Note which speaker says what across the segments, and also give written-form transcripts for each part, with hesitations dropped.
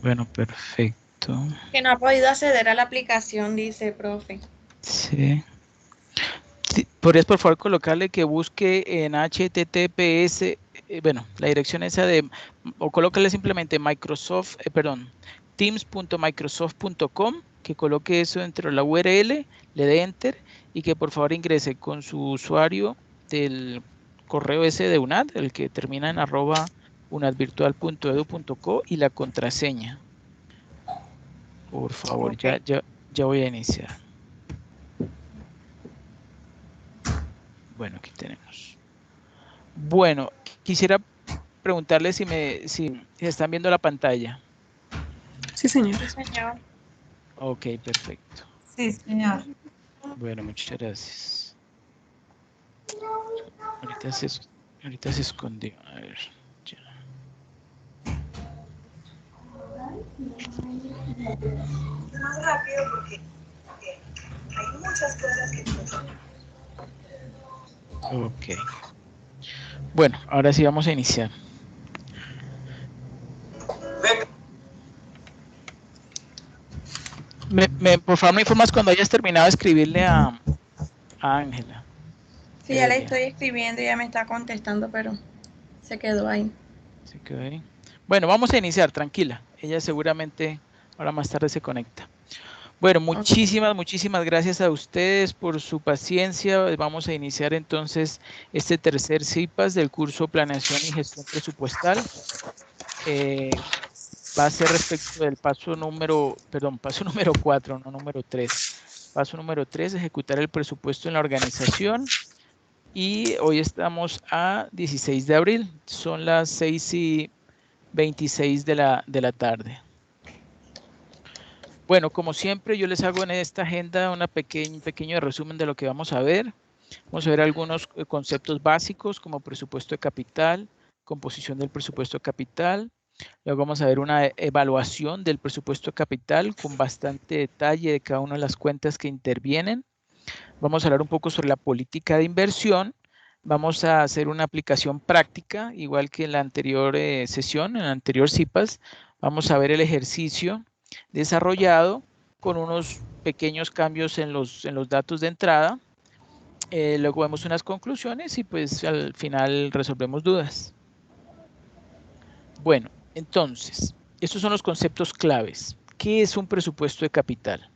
Speaker 1: Bueno, perfecto.
Speaker 2: Que no ha podido acceder a la aplicación, dice, profe.
Speaker 1: Sí. Sí, ¿podrías por favor colocarle que busque en HTTPS, bueno, la dirección esa de, o colócale simplemente Microsoft, perdón, teams.microsoft.com, que coloque eso dentro de la URL, le dé enter y que por favor ingrese con su usuario del correo ese de UNAD, el que termina en @unadvirtual.edu.co y la contraseña. Por favor,
Speaker 2: Ok.
Speaker 1: ya voy a iniciar. Bueno, aquí tenemos. Bueno, quisiera preguntarle si están viendo la pantalla.
Speaker 3: Sí, señor.
Speaker 2: Sí, señor.
Speaker 1: Ok, perfecto.
Speaker 4: Sí, señor.
Speaker 1: Bueno, muchas gracias. Ahorita se, ahorita se escondió. A ver, ya.
Speaker 4: Más rápido porque hay muchas cosas que
Speaker 1: Ok. Bueno, ahora sí vamos a iniciar. Por favor, me informas cuando hayas terminado de escribirle a Ángela.
Speaker 2: Sí, ya le
Speaker 1: Evelia.
Speaker 2: estoy escribiendo y ya me está contestando, pero se quedó ahí.
Speaker 1: Se quedó ahí. Bueno, vamos a iniciar, tranquila. Ella seguramente ahora más tarde se conecta. Bueno,
Speaker 2: Ok.
Speaker 1: muchísimas gracias a ustedes por su paciencia. Vamos a iniciar entonces este tercer CIPAS del curso Planeación y Gestión Presupuestal. Va a ser respecto del paso paso número 4, no número 3. Paso número 3, ejecutar el presupuesto en la organización. Y hoy estamos a 16 de abril, son las 6:26 de la tarde. Bueno, como siempre, yo les hago en esta agenda un pequeño resumen de lo que vamos a ver. Vamos a ver algunos conceptos básicos como presupuesto de capital, composición del presupuesto de capital. Luego vamos a ver una evaluación del presupuesto de capital con bastante detalle de cada una de las cuentas que intervienen. Vamos a hablar un poco sobre la política de inversión. Vamos a hacer una aplicación práctica, igual que en la anterior sesión, en el anterior CIPAS. Vamos a ver el ejercicio desarrollado con unos pequeños cambios en los datos de entrada. Luego vemos unas conclusiones y pues al final resolvemos dudas. Bueno, entonces, estos son los conceptos claves. ¿Qué es un presupuesto de capital?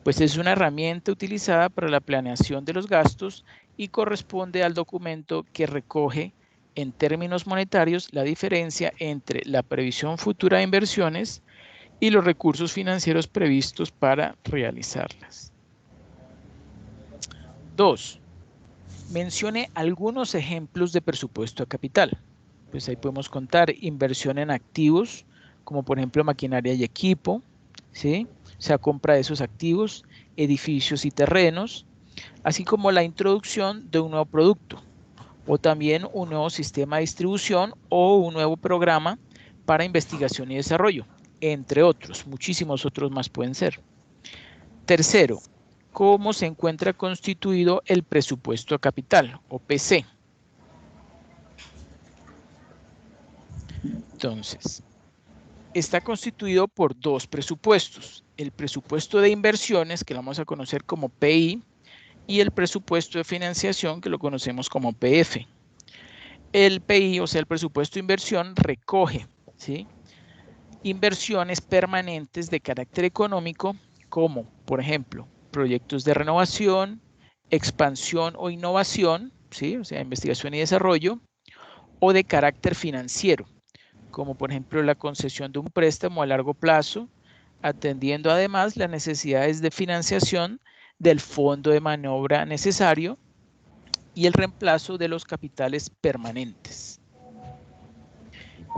Speaker 1: Pues es una herramienta utilizada para la planeación de los gastos y corresponde al documento que recoge en términos monetarios la diferencia entre la previsión futura de inversiones y los recursos financieros previstos para realizarlas. 2. Mencione algunos ejemplos de presupuesto de capital. Pues ahí podemos contar inversión en activos, como por ejemplo maquinaria y equipo, ¿sí? O sea, compra de esos activos, edificios y terrenos, así como la introducción de un nuevo producto o también un nuevo sistema de distribución o un nuevo programa para investigación y desarrollo, entre otros, muchísimos otros más pueden ser. Tercero, ¿cómo se encuentra constituido el presupuesto de capital o PC? Entonces, está constituido por dos presupuestos, el presupuesto de inversiones, que lo vamos a conocer como PI, y el presupuesto de financiación, que lo conocemos como PF. El PI, o sea, el presupuesto de inversión, recoge, ¿sí?, inversiones permanentes de carácter económico, como, por ejemplo, proyectos de renovación, expansión o innovación, ¿sí?, o sea, investigación y desarrollo, o de carácter financiero, como por ejemplo la concesión de un préstamo a largo plazo, atendiendo además las necesidades de financiación del fondo de maniobra necesario y el reemplazo de los capitales permanentes.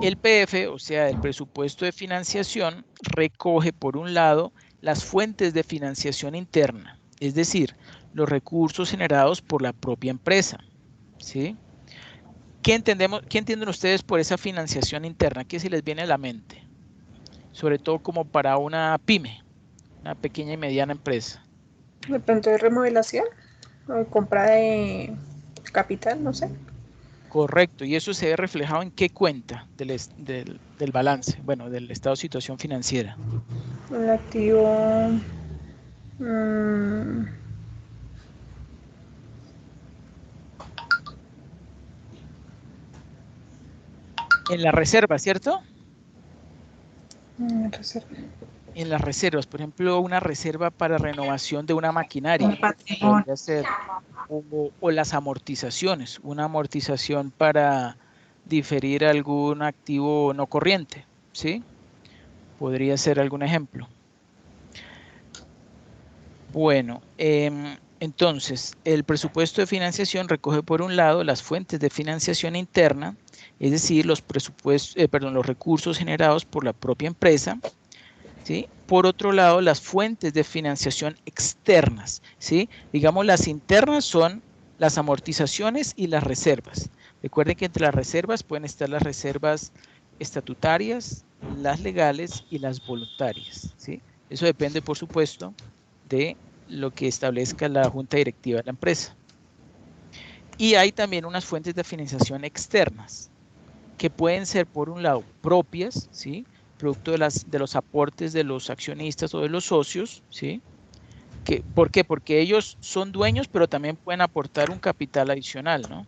Speaker 1: El PF, o sea, el presupuesto de financiación, recoge por un lado las fuentes de financiación interna, es decir, los recursos generados por la propia empresa, ¿sí? ¿Qué entienden ustedes por esa financiación interna? ¿Qué se les viene a la mente? Sobre todo como para una pyme, una pequeña y mediana empresa.
Speaker 3: De pronto de remodelación o compra de capital, no sé.
Speaker 1: Correcto, y eso se ve reflejado en qué cuenta del balance, bueno, del estado de situación financiera.
Speaker 2: El activo. mm,
Speaker 1: En la reserva, ¿cierto?
Speaker 2: reserva.
Speaker 1: En las reservas, por ejemplo, una reserva para renovación de una maquinaria,
Speaker 4: El patrimonio.
Speaker 1: podría ser, o las amortizaciones, una amortización para diferir algún activo no corriente, ¿sí? Podría ser algún ejemplo. Bueno, entonces, el presupuesto de financiación recoge por un lado las fuentes de financiación interna, es decir, los los recursos generados por la propia empresa, ¿sí? Por otro lado, las fuentes de financiación externas, ¿sí? Digamos, las internas son las amortizaciones y las reservas. Recuerden que entre las reservas pueden estar las reservas estatutarias, las legales y las voluntarias, ¿sí? Eso depende, por supuesto, de lo que establezca la junta directiva de la empresa. Y hay también unas fuentes de financiación externas, que pueden ser, por un lado, propias, ¿sí? Producto de los aportes de los accionistas o de los socios, ¿sí? ¿Por qué? Porque ellos son dueños, pero también pueden aportar un capital adicional, ¿no?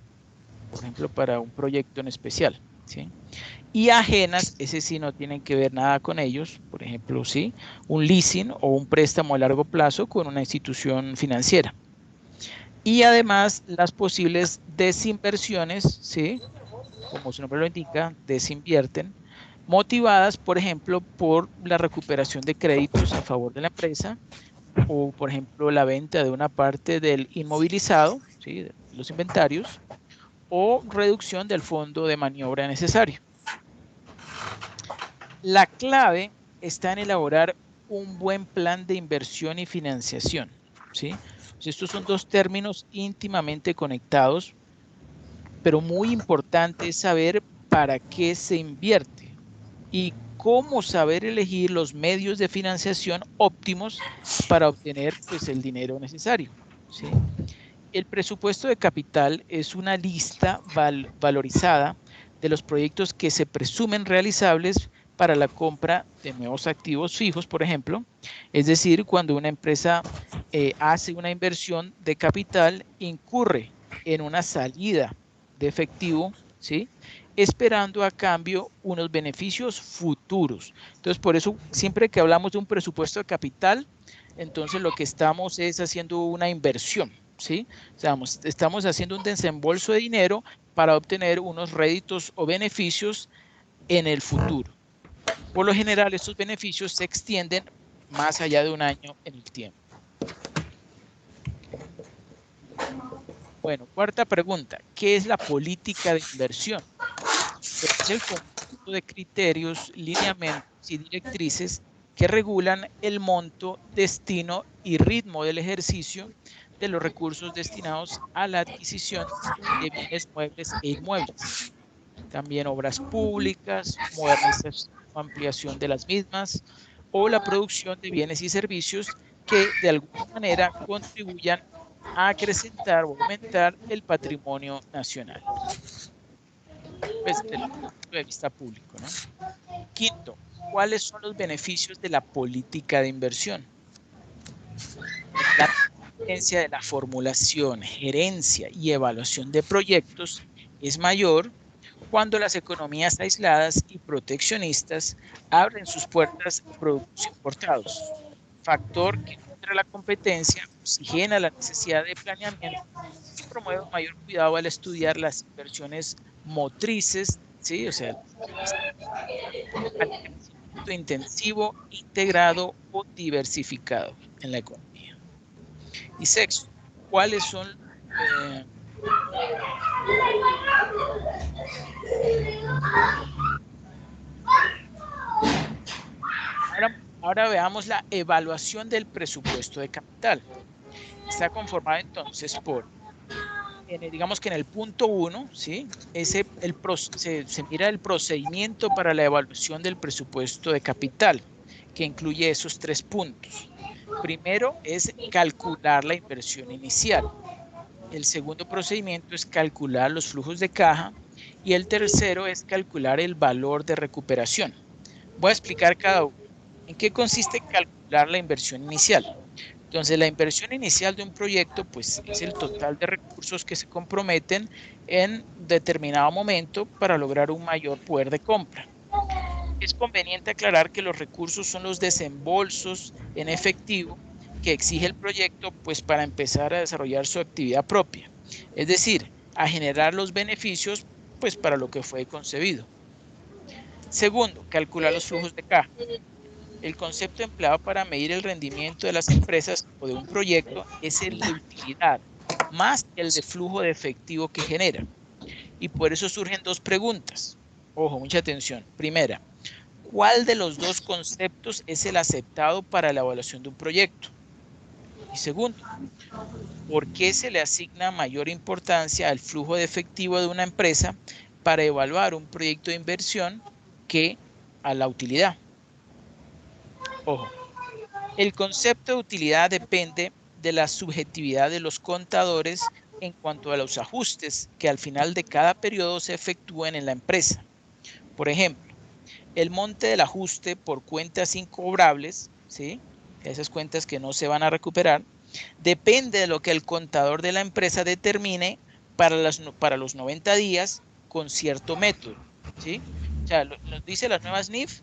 Speaker 1: Por ejemplo, para un proyecto en especial, ¿sí? Y ajenas, ese sí no tienen que ver nada con ellos, por ejemplo, ¿sí? Un leasing o un préstamo a largo plazo con una institución financiera. Y además, las posibles desinversiones, ¿sí? Como su nombre lo indica, desinvierten, motivadas, por ejemplo, por la recuperación de créditos a favor de la empresa o, por ejemplo, la venta de una parte del inmovilizado, ¿sí? De los inventarios, o reducción del fondo de maniobra necesario. La clave está en elaborar un buen plan de inversión y financiación, ¿sí? Pues estos son dos términos íntimamente conectados, pero muy importante es saber para qué se invierte y cómo saber elegir los medios de financiación óptimos para obtener, pues, el dinero necesario, ¿sí? El presupuesto de capital es una lista valorizada de los proyectos que se presumen realizables para la compra de nuevos activos fijos, por ejemplo. Es decir, cuando una empresa hace una inversión de capital, incurre en una salida de efectivo, ¿sí? Esperando a cambio unos beneficios futuros. Entonces, por eso, siempre que hablamos de un presupuesto de capital, entonces lo que estamos es haciendo una inversión, ¿sí? O sea, estamos haciendo un desembolso de dinero para obtener unos réditos o beneficios en el futuro. Por lo general, estos beneficios se extienden más allá de un año en el tiempo. Bueno, cuarta pregunta. ¿Qué es la política de inversión? Es el conjunto de criterios, lineamientos y directrices que regulan el monto, destino y ritmo del ejercicio de los recursos destinados a la adquisición de bienes muebles e inmuebles. También obras públicas, modernización o ampliación de las mismas, o la producción de bienes y servicios que de alguna manera contribuyan a acrecentar o aumentar el patrimonio nacional. Pues desde el punto de vista público, ¿no? Quinto, ¿cuáles son los beneficios de la política de inversión? La eficiencia de la formulación, gerencia y evaluación de proyectos es mayor cuando las economías aisladas y proteccionistas abren sus puertas a productos importados, factor que nutre la competencia, oxigena la necesidad de planeamiento y promueve un mayor cuidado al estudiar las inversiones motrices, ¿sí? O sea, al crecimiento intensivo, integrado o diversificado en la economía. Y sexto, ¿cuáles son ahora veamos la evaluación del presupuesto de capital? Está conformado entonces por, digamos que en el punto 1, ¿sí? se mira el procedimiento para la evaluación del presupuesto de capital, que incluye esos 3 puntos. Primero es calcular la inversión inicial. El segundo procedimiento es calcular los flujos de caja y el tercero es calcular el valor de recuperación. Voy a explicar cada uno. ¿En qué consiste calcular la inversión inicial? Entonces, la inversión inicial de un proyecto, pues, es el total de recursos que se comprometen en determinado momento para lograr un mayor poder de compra. Es conveniente aclarar que los recursos son los desembolsos en efectivo que exige el proyecto, pues, para empezar a desarrollar su actividad propia. Es decir, a generar los beneficios, pues, para lo que fue concebido. Segundo, calcular los flujos de caja. El concepto empleado para medir el rendimiento de las empresas o de un proyecto es el de utilidad, más el de flujo de efectivo que genera. Y por eso surgen dos preguntas. Ojo, mucha atención. Primera, ¿cuál de los dos conceptos es el aceptado para la evaluación de un proyecto? Y segundo, ¿por qué se le asigna mayor importancia al flujo de efectivo de una empresa para evaluar un proyecto de inversión que a la utilidad? Ojo, el concepto de utilidad depende de la subjetividad de los contadores en cuanto a los ajustes que al final de cada periodo se efectúen en la empresa. Por ejemplo, el monte del ajuste por cuentas incobrables, ¿sí?, esas cuentas que no se van a recuperar, depende de lo que el contador de la empresa determine para los 90 días con cierto método, ¿sí? O sea, nos dice las nuevas NIF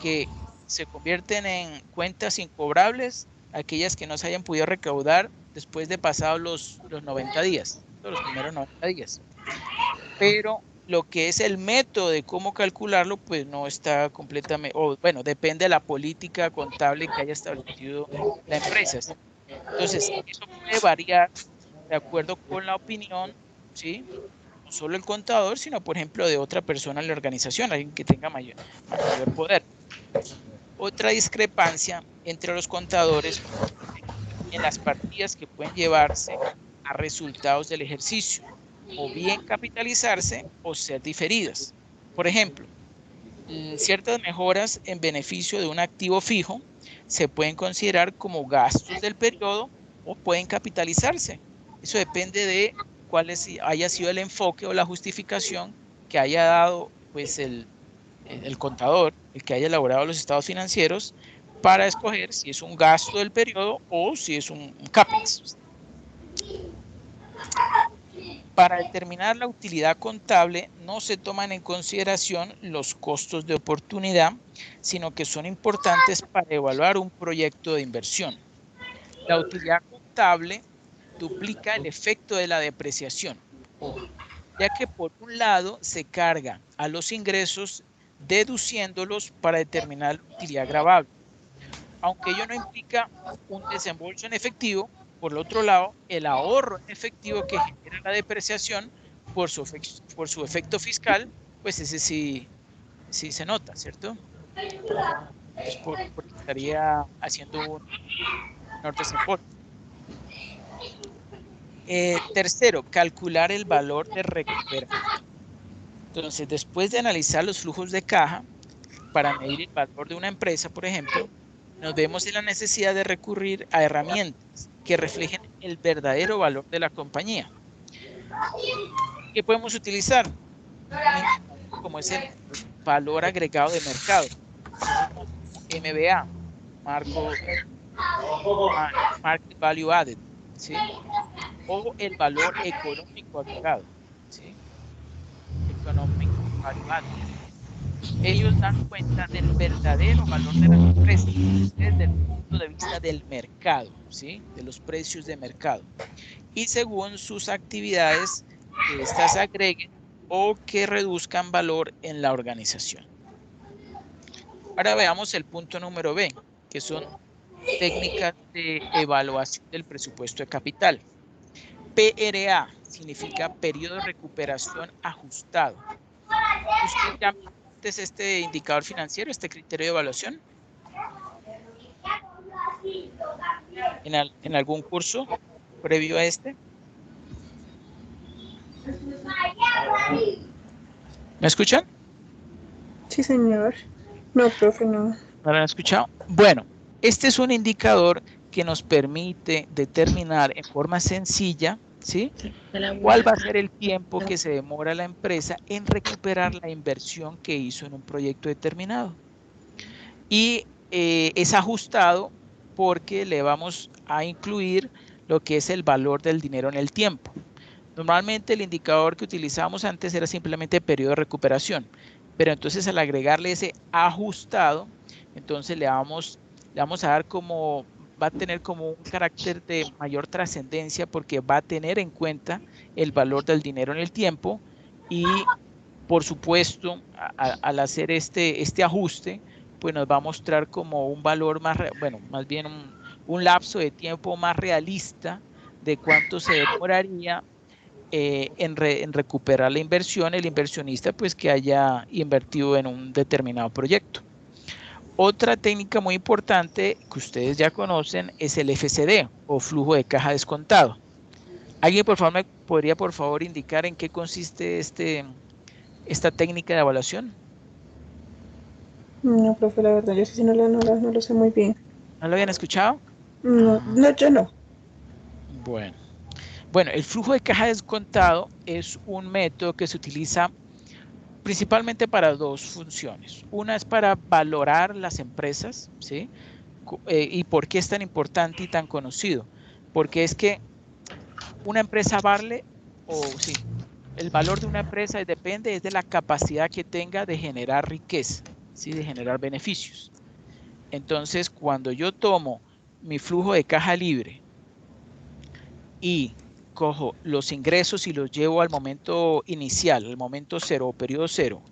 Speaker 1: que se convierten en cuentas incobrables aquellas que no se hayan podido recaudar después de pasados los 90 días, los primeros 90 días. Pero lo que es el método de cómo calcularlo, pues no está completamente, o bueno, depende de la política contable que haya establecido la empresa. Entonces, eso puede variar de acuerdo con la opinión, ¿sí?, no solo el contador, sino por ejemplo de otra persona en la organización, alguien que tenga mayor poder. Otra discrepancia entre los contadores en las partidas que pueden llevarse a resultados del ejercicio, o bien capitalizarse o ser diferidas. Por ejemplo, ciertas mejoras en beneficio de un activo fijo se pueden considerar como gastos del periodo o pueden capitalizarse. Eso depende de cuál haya sido el enfoque o la justificación que haya dado, pues, el contador, el que haya elaborado los estados financieros, para escoger si es un gasto del periodo o si es un CAPEX. Para determinar la utilidad contable no se toman en consideración los costos de oportunidad, sino que son importantes para evaluar un proyecto de inversión. La utilidad contable duplica el efecto de la depreciación, ya que por un lado se carga a los ingresos deduciéndolos para determinar la utilidad gravable. Aunque ello no implica un desembolso en efectivo, por el otro lado, el ahorro en efectivo que genera la depreciación por su efecto fiscal, pues ese sí se nota, ¿cierto? Es porque estaría haciendo un menor desembolso. Tercero, calcular el valor de recuperación. Entonces, después de analizar los flujos de caja para medir el valor de una empresa, por ejemplo, nos vemos en la necesidad de recurrir a herramientas que reflejen el verdadero valor de la compañía. ¿Qué podemos utilizar? Como es el valor agregado de mercado, MBA, Market Value Added, ¿sí?, o el valor económico agregado, ¿sí?, Economic Value Added. Ellos dan cuenta del verdadero valor de las empresas desde el punto de vista del mercado, ¿sí?, de los precios de mercado, y según sus actividades que éstas agreguen o que reduzcan valor en la organización. Ahora veamos el punto número B, que son técnicas de evaluación del presupuesto de capital. PRA significa periodo de recuperación ajustado. ¿Usted ya vio antes este indicador financiero, este criterio de evaluación? ¿En algún curso previo a este? ¿Me escuchan?
Speaker 2: Sí, señor. No, profe, no.
Speaker 1: ¿No lo han escuchado? Bueno, este es un indicador que nos permite determinar en forma sencilla ¿sí? ¿Cuál va a ser el tiempo que se demora la empresa en recuperar la inversión que hizo en un proyecto determinado? Y es ajustado porque le vamos a incluir lo que es el valor del dinero en el tiempo. Normalmente el indicador que utilizamos antes era simplemente periodo de recuperación, pero entonces al agregarle ese ajustado, entonces le vamos a dar como, va a tener como un carácter de mayor trascendencia porque va a tener en cuenta el valor del dinero en el tiempo y por supuesto al hacer este ajuste, pues nos va a mostrar como un valor más, bueno, más bien un lapso de tiempo más realista de cuánto se demoraría en recuperar la inversión, el inversionista pues que haya invertido en un determinado proyecto. Otra técnica muy importante que ustedes ya conocen es el FCD o flujo de caja descontado. ¿Alguien por favor me podría por favor indicar en qué consiste esta técnica de evaluación?
Speaker 3: No, profe, la verdad, yo sí no lo sé muy bien.
Speaker 1: ¿No lo habían escuchado?
Speaker 3: No, no, yo no.
Speaker 1: Bueno, el flujo de caja descontado es un método que se utiliza principalmente para dos funciones. Una es para valorar las empresas, ¿sí? ¿Y por qué es tan importante y tan conocido? Porque es que una empresa vale, o sí, el valor de una empresa depende de la capacidad que tenga de generar riqueza, ¿sí? De generar beneficios. Entonces, cuando yo tomo mi flujo de caja libre y cojo los ingresos y los llevo al momento inicial, al momento cero o periodo cero,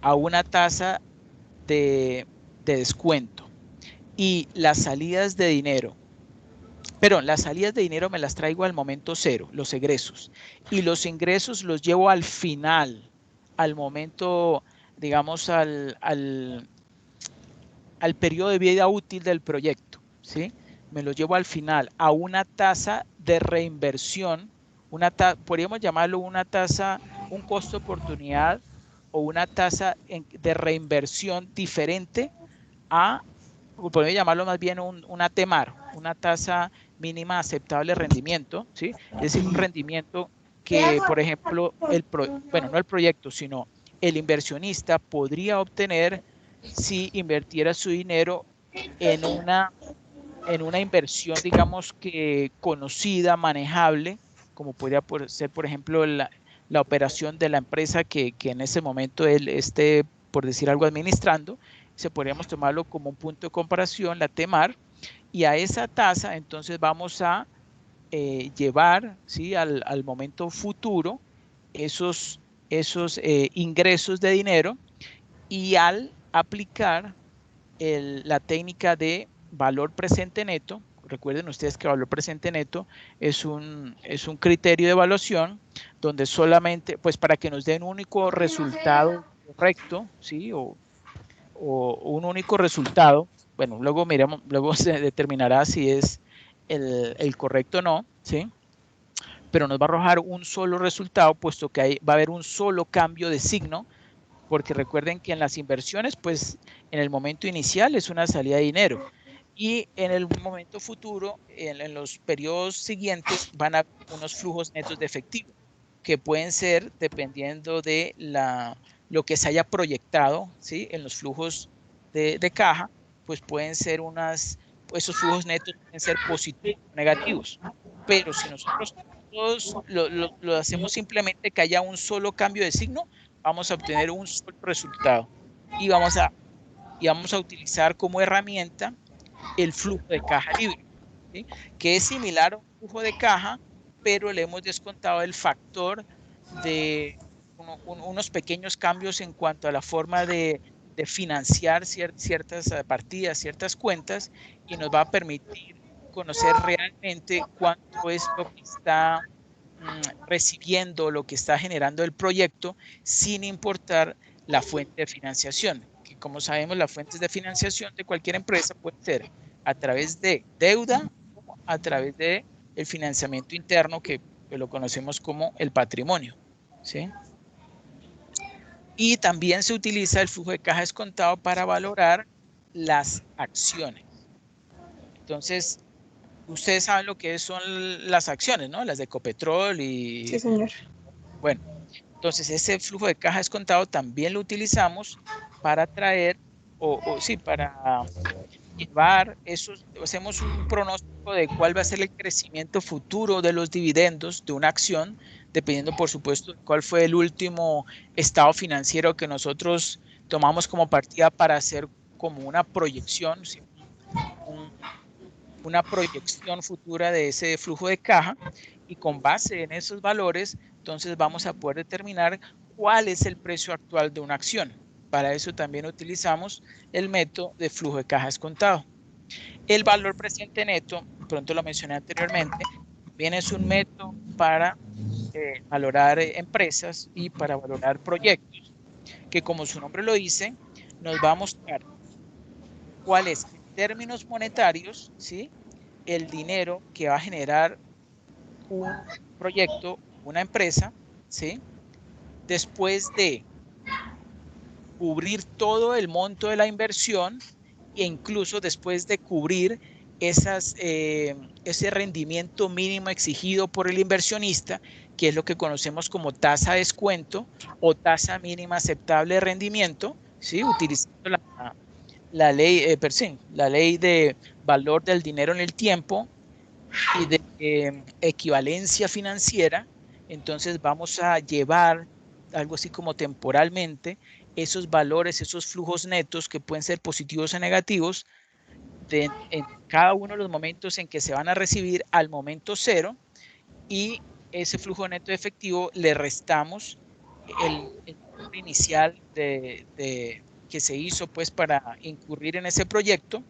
Speaker 1: a una tasa de descuento y las salidas de dinero, las salidas de dinero me las traigo al momento cero, los egresos, y los ingresos los llevo al final, al momento, digamos, al periodo de vida útil del proyecto, ¿sí? Me lo llevo al final a una tasa de reinversión, podríamos llamarlo una tasa, un costo de oportunidad o una tasa de reinversión diferente a, podemos llamarlo más bien una TEMAR, una tasa mínima aceptable de rendimiento, ¿sí? Es decir, un rendimiento que, por ejemplo, no el proyecto, sino el inversionista podría obtener si invirtiera su dinero en una inversión, digamos que conocida, manejable, como podría ser, por ejemplo, la operación de la empresa que en ese momento él esté, por decir algo, administrando. Se podríamos tomarlo como un punto de comparación, la TEMAR, y a esa tasa entonces vamos a llevar, ¿sí? al momento futuro esos ingresos de dinero, y al aplicar la técnica de valor presente neto, recuerden ustedes que valor presente neto es un criterio de evaluación donde solamente, pues para que nos den un único resultado correcto, ¿sí? O un único resultado, bueno, luego se determinará si es el correcto o no, ¿sí? Pero nos va a arrojar un solo resultado, puesto que va a haber un solo cambio de signo, porque recuerden que en las inversiones, pues en el momento inicial es una salida de dinero y en el momento futuro, en los periodos siguientes, van a haber unos flujos netos de efectivo que pueden ser, dependiendo de lo que se haya proyectado, ¿sí? En los flujos de caja, pues pueden ser esos flujos netos pueden ser positivos o negativos. Pero si nosotros todos lo hacemos simplemente que haya un solo cambio de signo, vamos a obtener un solo resultado y vamos a utilizar como herramienta el flujo de caja libre, ¿sí? Que es similar a un flujo de caja, pero le hemos descontado el factor de unos pequeños cambios en cuanto a la forma de financiar ciertas partidas, ciertas cuentas, y nos va a permitir conocer realmente cuánto es lo que está recibiendo, lo que está generando el proyecto, sin importar la fuente de financiación, que como sabemos las fuentes de financiación de cualquier empresa pueden ser a través de deuda o a través de el financiamiento interno que lo conocemos como el patrimonio, ¿sí? Y también se utiliza el flujo de caja descontado para valorar las acciones. Entonces, Ustedes saben lo que son las acciones, ¿no? Las de Ecopetrol y...
Speaker 3: Sí, señor.
Speaker 1: Bueno, entonces ese flujo de caja descontado también lo utilizamos para traer, sí, para llevar esos, hacemos un pronóstico de cuál va a ser el crecimiento futuro de los dividendos de una acción, dependiendo, por supuesto, de cuál fue el último estado financiero que nosotros tomamos como partida para hacer como una proyección, ¿sí? Una proyección futura de ese flujo de caja, y con base en esos valores, entonces vamos a poder determinar cuál es el precio actual de una acción. Para eso también utilizamos el método de flujo de caja descontado. El valor presente neto, pronto lo mencioné anteriormente, también es un método para valorar empresas y para valorar proyectos, que como su nombre lo dice, nos va a mostrar cuál es, en términos monetarios, ¿sí?, el dinero que va a generar un proyecto, una empresa, ¿sí?, después de cubrir todo el monto de la inversión e incluso después de cubrir ese rendimiento mínimo exigido por el inversionista, que es lo que conocemos como tasa de descuento o tasa mínima aceptable de rendimiento, ¿sí?, utilizando la ley de valor del dinero en el tiempo y de equivalencia financiera. Entonces vamos a llevar algo así como temporalmente esos valores, esos flujos netos que pueden ser positivos o negativos en cada uno de los momentos en que se van a recibir al momento cero, y ese flujo neto efectivo le restamos el inicial que se hizo pues para incurrir en ese proyecto,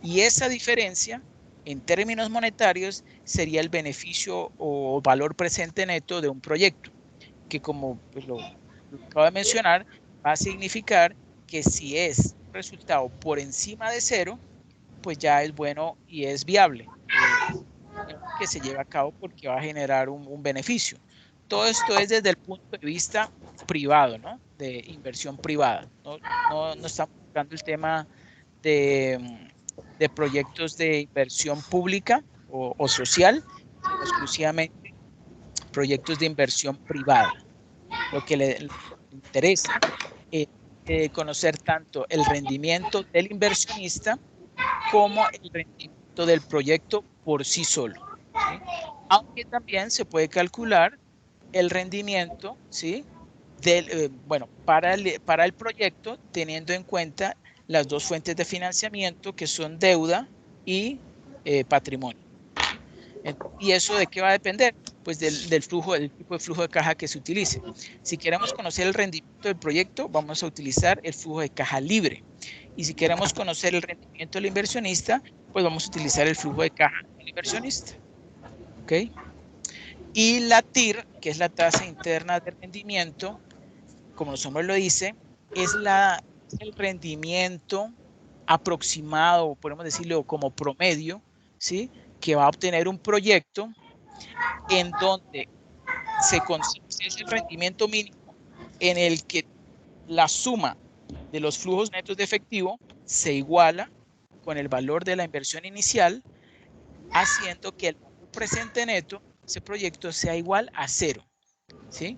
Speaker 1: y esa diferencia en términos monetarios sería el beneficio o valor presente neto de un proyecto, que como pues lo acabo de mencionar, va a significar que si es un resultado por encima de cero, pues ya es bueno y es viable que se lleve a cabo porque va a generar un beneficio. Todo esto es desde el punto de vista privado, ¿no?, de inversión privada. No estamos tocando el tema de proyectos de inversión pública o social, sino exclusivamente proyectos de inversión privada. Lo que le interesa es conocer tanto el rendimiento del inversionista como el rendimiento del proyecto por sí solo, ¿sí?, aunque también se puede calcular el rendimiento, ¿sí?, bueno, para el proyecto, teniendo en cuenta las dos fuentes de financiamiento que son deuda y patrimonio. ¿Y eso de qué va a depender? Pues del flujo, del tipo de flujo de caja que se utilice. Si queremos conocer el rendimiento del proyecto, vamos a utilizar el flujo de caja libre. Y si queremos conocer el rendimiento del inversionista, pues vamos a utilizar el flujo de caja del inversionista. ¿Ok? Y la TIR, que es la tasa interna de rendimiento, como su nombre lo dice, es el rendimiento aproximado, podemos decirlo como promedio, ¿sí?, que va a obtener un proyecto en donde es el rendimiento mínimo en el que la suma de los flujos netos de efectivo se iguala con el valor de la inversión inicial, haciendo que el valor presente neto de ese proyecto sea igual a cero, ¿sí?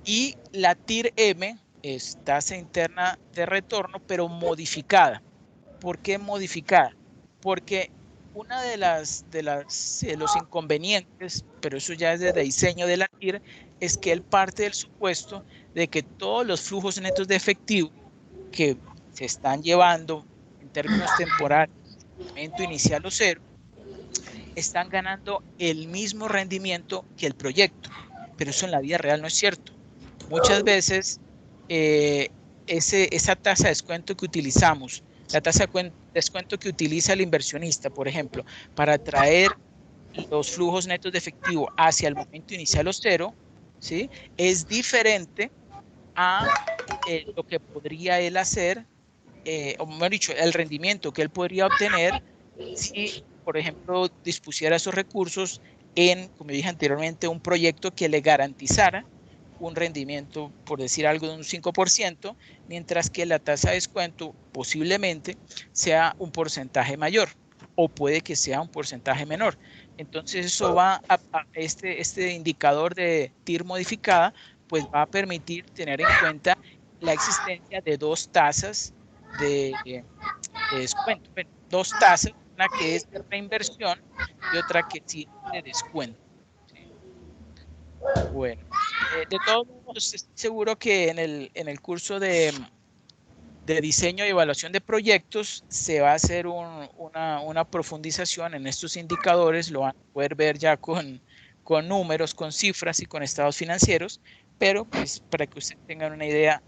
Speaker 1: Y la TIR-M es tasa interna de retorno, pero modificada. ¿Por qué modificada? Porque una de los inconvenientes, pero eso ya es desde diseño de la TIR, es que él parte del supuesto de que todos los flujos netos de efectivo que se están llevando en términos temporales, momento inicial o cero, están ganando el mismo rendimiento que el proyecto, pero eso en la vida real no es cierto. Muchas veces esa tasa de descuento que utilizamos, la tasa de descuento que utiliza el inversionista, por ejemplo, para traer los flujos netos de efectivo hacia el momento inicial o cero, ¿sí?, es diferente a lo que podría él hacer, o mejor dicho, el rendimiento que él podría obtener si, por ejemplo, dispusiera esos recursos en, como dije anteriormente, un proyecto que le garantizara un rendimiento, por decir algo, de un 5%, mientras que la tasa de descuento posiblemente sea un porcentaje mayor. o puede que sea un porcentaje menor. Entonces eso va a este indicador de TIR modificada, pues va a permitir tener en cuenta la existencia de dos tasas de descuento. Bueno, dos tasas, una que es de reinversión y otra que sí es de descuento. ¿Sí? Bueno, de todos modos, estoy seguro que en el curso de diseño y evaluación de proyectos se va a hacer una profundización en estos indicadores, lo van a poder ver ya con números, con cifras y con estados financieros, pero pues para que ustedes tengan una idea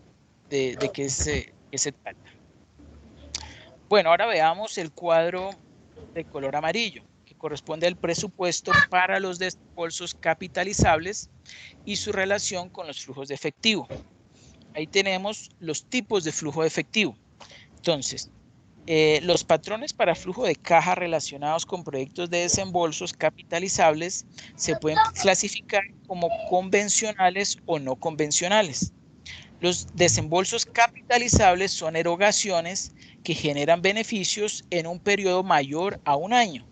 Speaker 1: de qué se trata. Bueno, ahora veamos el cuadro de color amarillo, que corresponde al presupuesto para los desembolsos capitalizables y su relación con los flujos de efectivo. Ahí tenemos los tipos de flujo de efectivo. Entonces, los patrones para flujo de caja relacionados con proyectos de desembolsos capitalizables se pueden clasificar como convencionales o no convencionales. Los desembolsos capitalizables son erogaciones que generan beneficios en un periodo mayor a un año.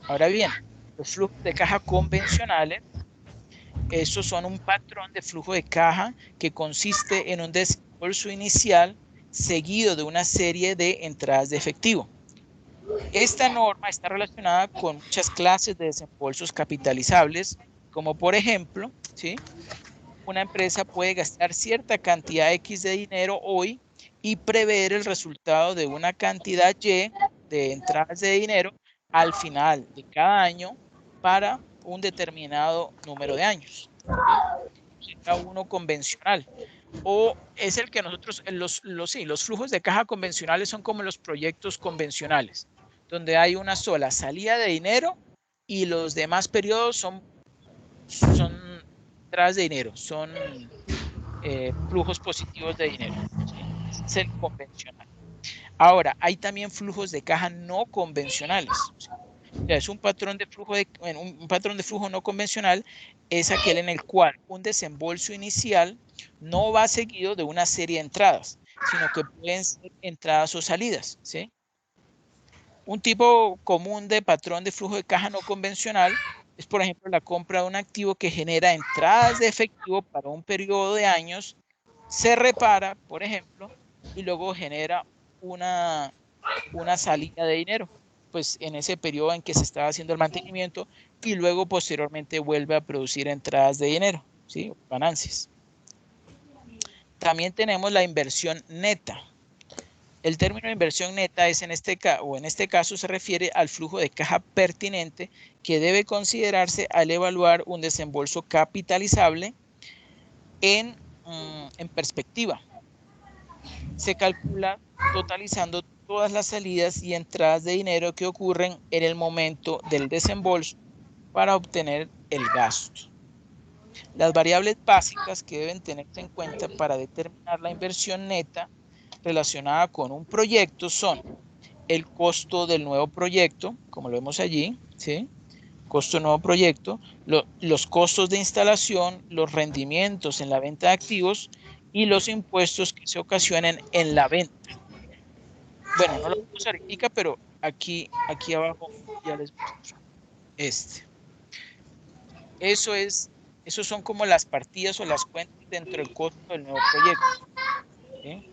Speaker 1: Ahora bien, los flujos de caja convencionales, esos son un patrón de flujo de caja que consiste en un desembolso inicial seguido de una serie de entradas de efectivo. Esta norma está relacionada con muchas clases de desembolsos capitalizables, como por ejemplo, ¿sí?, una empresa puede gastar cierta cantidad X de dinero hoy y prever el resultado de una cantidad Y de entradas de dinero al final de cada año para un determinado número de años. Sería uno convencional. O es el que nosotros, los flujos de caja convencionales son como los proyectos convencionales, donde hay una sola salida de dinero y los demás periodos son entradas de dinero, son flujos positivos de dinero. ¿Sí? Es el convencional. Ahora, hay también flujos de caja no convencionales. ¿Sí? O sea, es un patrón de flujo un patrón de flujo no convencional es aquel en el cual un desembolso inicial no va seguido de una serie de entradas, sino que pueden ser entradas o salidas. ¿Sí? Un tipo común de patrón de flujo de caja no convencional es, por ejemplo, la compra de un activo que genera entradas de efectivo para un periodo de años, se repara, por ejemplo, y luego genera una salida de dinero, pues en ese periodo en que se estaba haciendo el mantenimiento y luego posteriormente vuelve a producir entradas de dinero, ¿sí? Ganancias. También tenemos la inversión neta. El término de inversión neta es en este caso se refiere al flujo de caja pertinente que debe considerarse al evaluar un desembolso capitalizable en perspectiva. Se calcula totalizando todas las salidas y entradas de dinero que ocurren en el momento del desembolso para obtener el gasto. Las variables básicas que deben tenerse en cuenta para determinar la inversión neta relacionada con un proyecto son el costo del nuevo proyecto, como lo vemos allí, ¿sí? Costo del nuevo proyecto, los costos de instalación, los rendimientos en la venta de activos y los impuestos que se ocasionen en la venta. Bueno, no lo vamos ahorita, pero aquí abajo ya les muestro esos son como las partidas o las cuentas dentro del costo del nuevo proyecto. ¿Sí?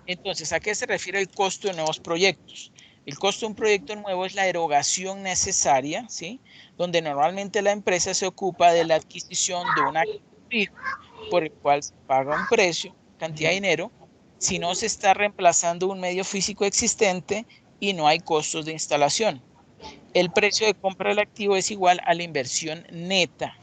Speaker 1: Entonces, ¿a qué se refiere el costo de nuevos proyectos? El costo de un proyecto nuevo es la erogación necesaria, ¿sí? Donde normalmente la empresa se ocupa de la adquisición de un activo fijo por el cual se paga un precio, cantidad de dinero, si no se está reemplazando un medio físico existente y no hay costos de instalación. El precio de compra del activo es igual a la inversión neta.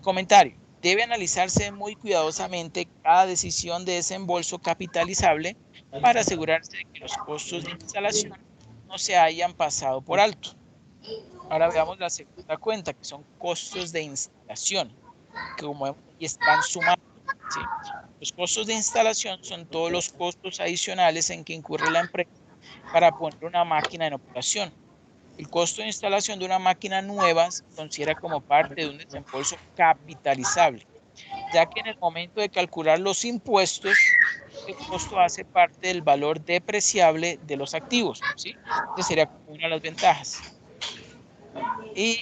Speaker 1: Comentario. Debe analizarse muy cuidadosamente cada decisión de desembolso capitalizable para asegurarse de que los costos de instalación no se hayan pasado por alto. Ahora veamos la segunda cuenta, que son costos de instalación, que como vemos aquí están sumando. ¿Sí? Los costos de instalación son todos los costos adicionales en que incurre la empresa para poner una máquina en operación. El costo de instalación de una máquina nueva se considera como parte de un desembolso capitalizable, ya que en el momento de calcular los impuestos el costo hace parte del valor depreciable de los activos, ¿sí? Esa sería como una de las ventajas. Y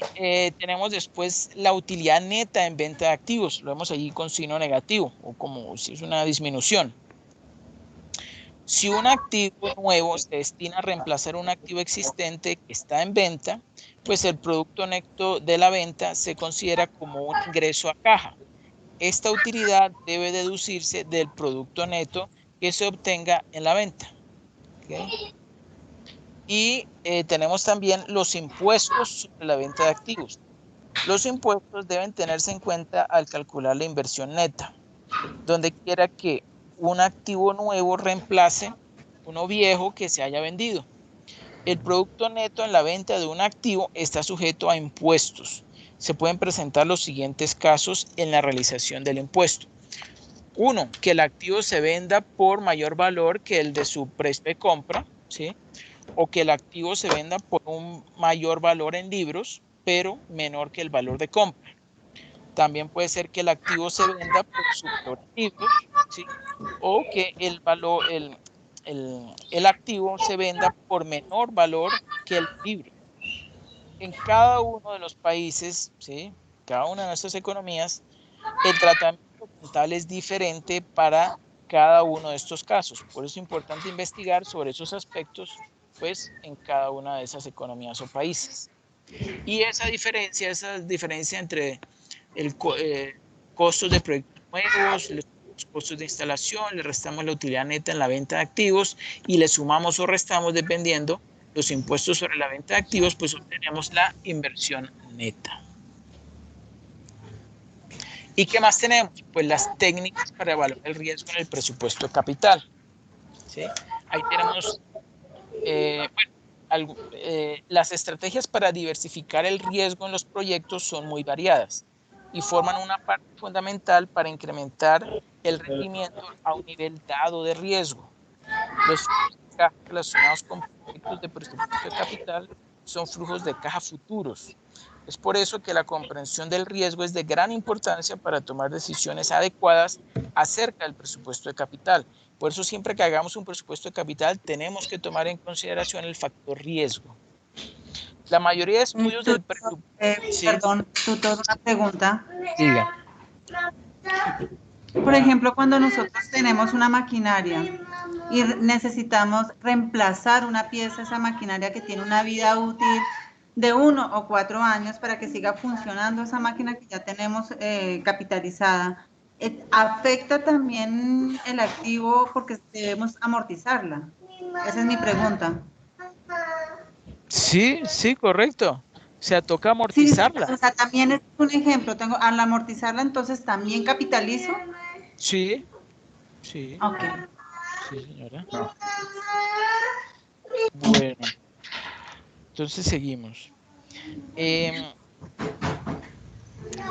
Speaker 1: tenemos después la utilidad neta en venta de activos. Lo vemos allí con signo negativo o como si es una disminución. Si un activo nuevo se destina a reemplazar un activo existente que está en venta, pues el producto neto de la venta se considera como un ingreso a caja. Esta utilidad debe deducirse del producto neto que se obtenga en la venta. ¿Okay? Y tenemos también los impuestos sobre la venta de activos. Los impuestos deben tenerse en cuenta al calcular la inversión neta, donde quiera que un activo nuevo reemplace uno viejo que se haya vendido. El producto neto en la venta de un activo está sujeto a impuestos. Se pueden presentar los siguientes casos en la realización del impuesto. Uno, que el activo se venda por mayor valor que el de su precio de compra, ¿sí? O que el activo se venda por un mayor valor en libros, pero menor que el valor de compra. También puede ser que el activo se venda por su valor en libros, ¿sí? O que el activo se venda por menor valor que el libro. En cada uno de los países, ¿sí? Cada una de nuestras economías, el tratamiento contable es diferente para cada uno de estos casos. Por eso es importante investigar sobre esos aspectos, pues, en cada una de esas economías o países. Y esa diferencia entre el costos de proyectos nuevos, los costos de instalación, le restamos la utilidad neta en la venta de activos y le sumamos o restamos dependiendo los impuestos sobre la venta de activos, pues obtenemos la inversión neta. ¿Y qué más tenemos? Pues las técnicas para evaluar el riesgo en el presupuesto de capital. ¿Sí? Ahí tenemos las estrategias para diversificar el riesgo en los proyectos son muy variadas y forman una parte fundamental para incrementar el rendimiento a un nivel dado de riesgo. Los flujos de caja relacionados con proyectos de presupuesto de capital son flujos de caja futuros. Es por eso que la comprensión del riesgo es de gran importancia para tomar decisiones adecuadas acerca del presupuesto de capital. Por eso siempre que hagamos un presupuesto de capital tenemos que tomar en consideración el factor riesgo. La mayoría de estudios del presupuesto...
Speaker 4: Perdón, tutor, una pregunta.
Speaker 1: Diga.
Speaker 4: Por ejemplo, cuando nosotros tenemos una maquinaria y necesitamos reemplazar una pieza de esa maquinaria que tiene una vida útil de 1 o 4 años para que siga funcionando esa máquina que ya tenemos capitalizada, ¿afecta también el activo porque debemos amortizarla? Esa es mi pregunta.
Speaker 1: Sí, sí, correcto. O sea, toca amortizarla.
Speaker 4: Sí, o sea, también es un ejemplo. Al amortizarla, entonces, ¿también capitalizo?
Speaker 1: Sí, sí.
Speaker 4: Ok.
Speaker 1: Sí, señora. Bueno, entonces seguimos.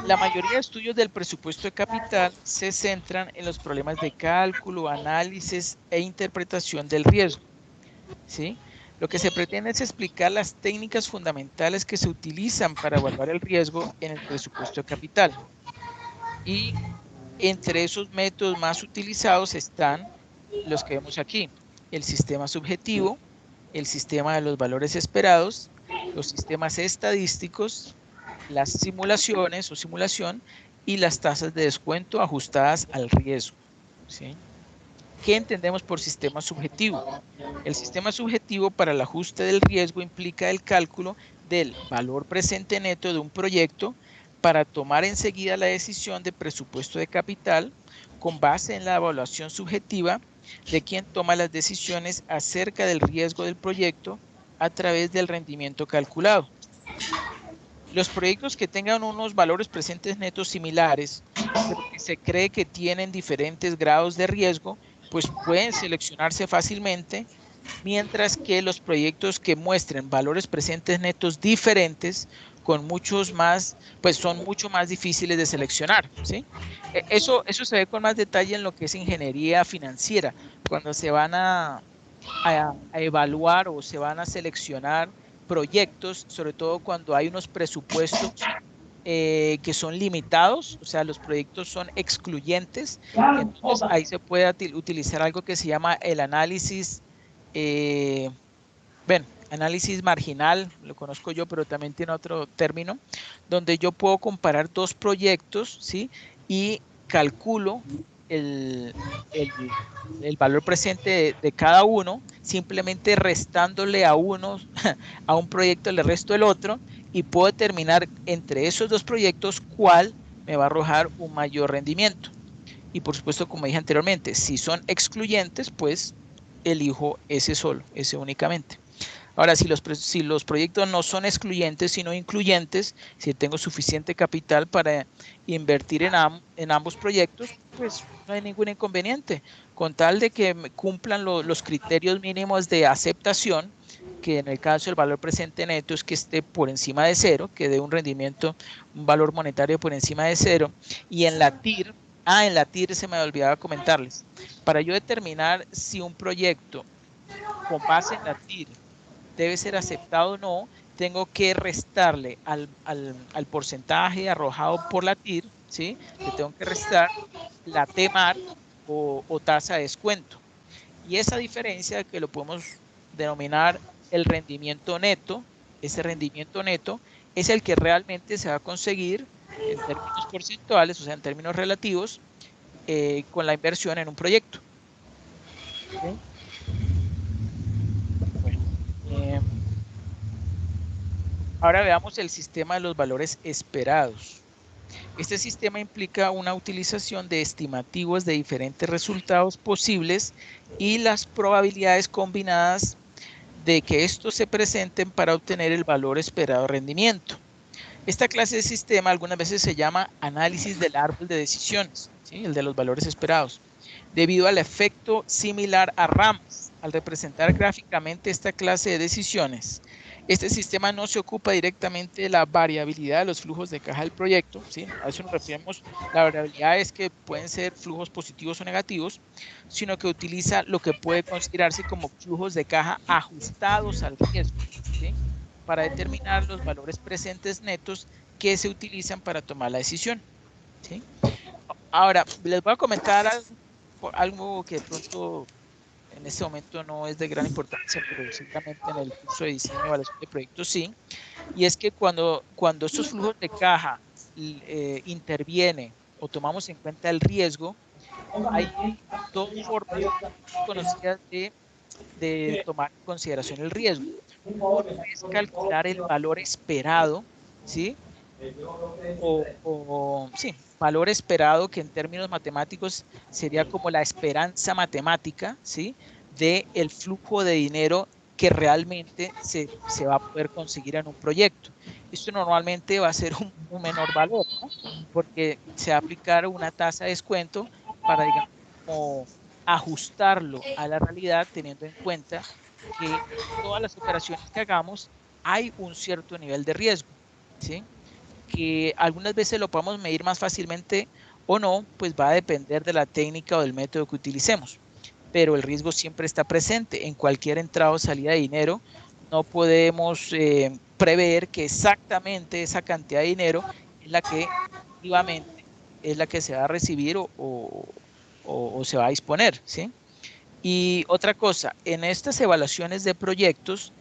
Speaker 1: La mayoría de estudios del presupuesto de capital se centran en los problemas de cálculo, análisis e interpretación del riesgo. ¿Sí? Lo que se pretende es explicar las técnicas fundamentales que se utilizan para evaluar el riesgo en el presupuesto de capital. Y entre esos métodos más utilizados están los que vemos aquí: el sistema subjetivo, el sistema de los valores esperados, los sistemas estadísticos, las simulaciones o simulación y las tasas de descuento ajustadas al riesgo. ¿Sí? ¿Qué entendemos por sistema subjetivo? El sistema subjetivo para el ajuste del riesgo implica el cálculo del valor presente neto de un proyecto para tomar enseguida la decisión de presupuesto de capital con base en la evaluación subjetiva de quien toma las decisiones acerca del riesgo del proyecto a través del rendimiento calculado. Los proyectos que tengan unos valores presentes netos similares, pero que se cree que tienen diferentes grados de riesgo, pues pueden seleccionarse fácilmente, mientras que los proyectos que muestren valores presentes netos diferentes, con muchos más, pues son mucho más difíciles de seleccionar, ¿sí? Eso se ve con más detalle en lo que es ingeniería financiera, cuando se van a evaluar o se van a seleccionar proyectos, sobre todo cuando hay unos presupuestos que son limitados, o sea, los proyectos son excluyentes. Entonces ahí se puede utilizar algo que se llama el análisis, análisis marginal, lo conozco yo, pero también tiene otro término, donde yo puedo comparar dos proyectos, ¿sí? Y calculo el valor presente de cada uno, simplemente restándole a uno, a un proyecto le resto el otro, y puedo determinar entre esos dos proyectos cuál me va a arrojar un mayor rendimiento. Y por supuesto, como dije anteriormente, si son excluyentes, pues elijo ese solo, ese únicamente. Ahora, si los proyectos no son excluyentes, sino incluyentes, si tengo suficiente capital para invertir en ambos proyectos, pues no hay ningún inconveniente. Con tal de que cumplan los criterios mínimos de aceptación, que en el caso del valor presente neto es que esté por encima de cero, que dé un rendimiento, un valor monetario por encima de cero, y en la TIR, en la TIR se me olvidaba comentarles, para yo determinar si un proyecto con base en la TIR debe ser aceptado o no, tengo que restarle al porcentaje arrojado por la TIR, ¿sí? Le tengo que restar la TMAR o tasa de descuento. Y esa diferencia que lo podemos denominar el rendimiento neto, ese rendimiento neto es el que realmente se va a conseguir en términos porcentuales, o sea, en términos relativos, con la inversión en un proyecto. ¿Okay? Bueno, ahora veamos el sistema de los valores esperados. Este sistema implica una utilización de estimativos de diferentes resultados posibles y las probabilidades combinadas de que estos se presenten para obtener el valor esperado de rendimiento. Esta clase de sistema algunas veces se llama análisis del árbol de decisiones, ¿sí? El de los valores esperados, debido al efecto similar a ramas. Al representar gráficamente esta clase de decisiones, este sistema no se ocupa directamente de la variabilidad de los flujos de caja del proyecto, ¿sí? A eso nos referimos. La variabilidad es que pueden ser flujos positivos o negativos, sino que utiliza lo que puede considerarse como flujos de caja ajustados al riesgo, ¿sí? Para determinar los valores presentes netos que se utilizan para tomar la decisión, ¿sí? Ahora, les voy a comentar algo que de pronto en este momento no es de gran importancia, pero ciertamente en el curso de diseño y evaluación de proyectos sí, y es que cuando estos flujos de caja interviene o tomamos en cuenta el riesgo, hay dos formas conocidas de tomar en consideración el riesgo. Uno es calcular el valor esperado, ¿sí? Sí, valor esperado, que en términos matemáticos sería como la esperanza matemática, ¿sí? De el flujo de dinero que realmente se va a poder conseguir en un proyecto. Esto normalmente va a ser un menor valor, ¿no? Porque se va a aplicar una tasa de descuento para, digamos, como ajustarlo a la realidad, teniendo en cuenta que en todas las operaciones que hagamos hay un cierto nivel de riesgo, ¿sí? Que algunas veces lo podemos medir más fácilmente o no, pues va a depender de la técnica o del método que utilicemos. Pero el riesgo siempre está presente en cualquier entrada o salida de dinero. No podemos prever que exactamente esa cantidad de dinero es la que efectivamente es la que se va a recibir o se va a disponer, ¿sí? Y otra cosa, en estas evaluaciones de proyectos,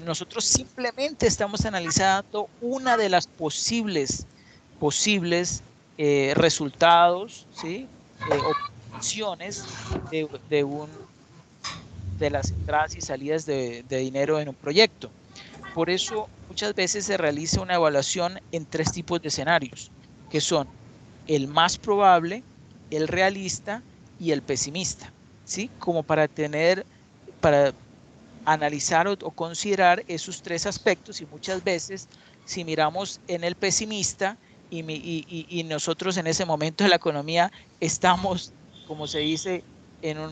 Speaker 1: nosotros simplemente estamos analizando una de las posibles resultados, ¿sí? Opciones de las entradas y salidas de dinero en un proyecto. Por eso muchas veces se realiza una evaluación en tres tipos de escenarios, que son el más probable, el realista y el pesimista, ¿sí? Como para analizar o considerar esos tres aspectos. Y muchas veces si miramos en el pesimista y nosotros en ese momento de la economía estamos, como se dice,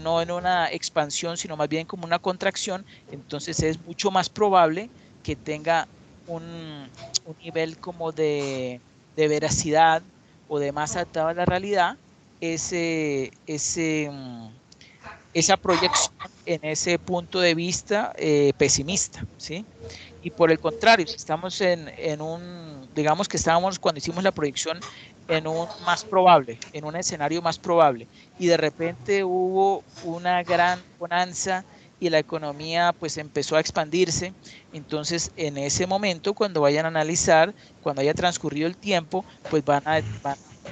Speaker 1: no en una expansión, sino más bien como una contracción, entonces es mucho más probable que tenga un nivel como de veracidad o de más adaptado a la realidad ese esa proyección en ese punto de vista pesimista, ¿sí? Y por el contrario, si estamos en un, digamos que estábamos cuando hicimos la proyección en un más probable, en un escenario más probable, y de repente hubo una gran bonanza y la economía pues empezó a expandirse, entonces en ese momento cuando vayan a analizar, cuando haya transcurrido el tiempo, pues van a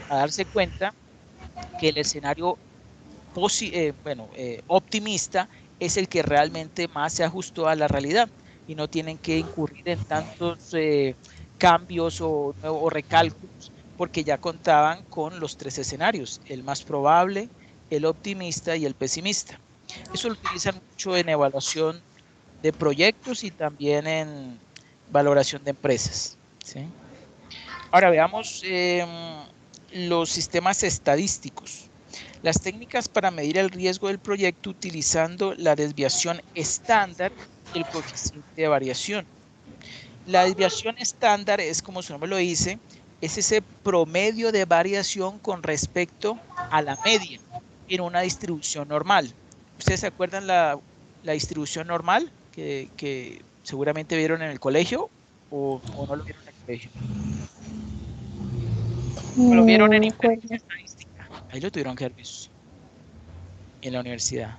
Speaker 1: darse cuenta que el escenario optimista es el que realmente más se ajustó a la realidad y no tienen que incurrir en tantos cambios o recálculos porque ya contaban con los tres escenarios, el más probable, el optimista y el pesimista. Eso lo utilizan mucho en evaluación de proyectos y también en valoración de empresas, ¿sí? Ahora veamos los sistemas estadísticos. Las técnicas para medir el riesgo del proyecto utilizando la desviación estándar y el coeficiente de variación. La desviación estándar es, como su nombre lo dice, es ese promedio de variación con respecto a la media en una distribución normal. ¿Ustedes se acuerdan la distribución normal que seguramente vieron en el colegio o no lo vieron en el colegio? ¿O lo vieron
Speaker 3: No
Speaker 1: en
Speaker 3: me acuerdo.
Speaker 1: estadística? Ahí lo tuvieron que haber visto en la universidad,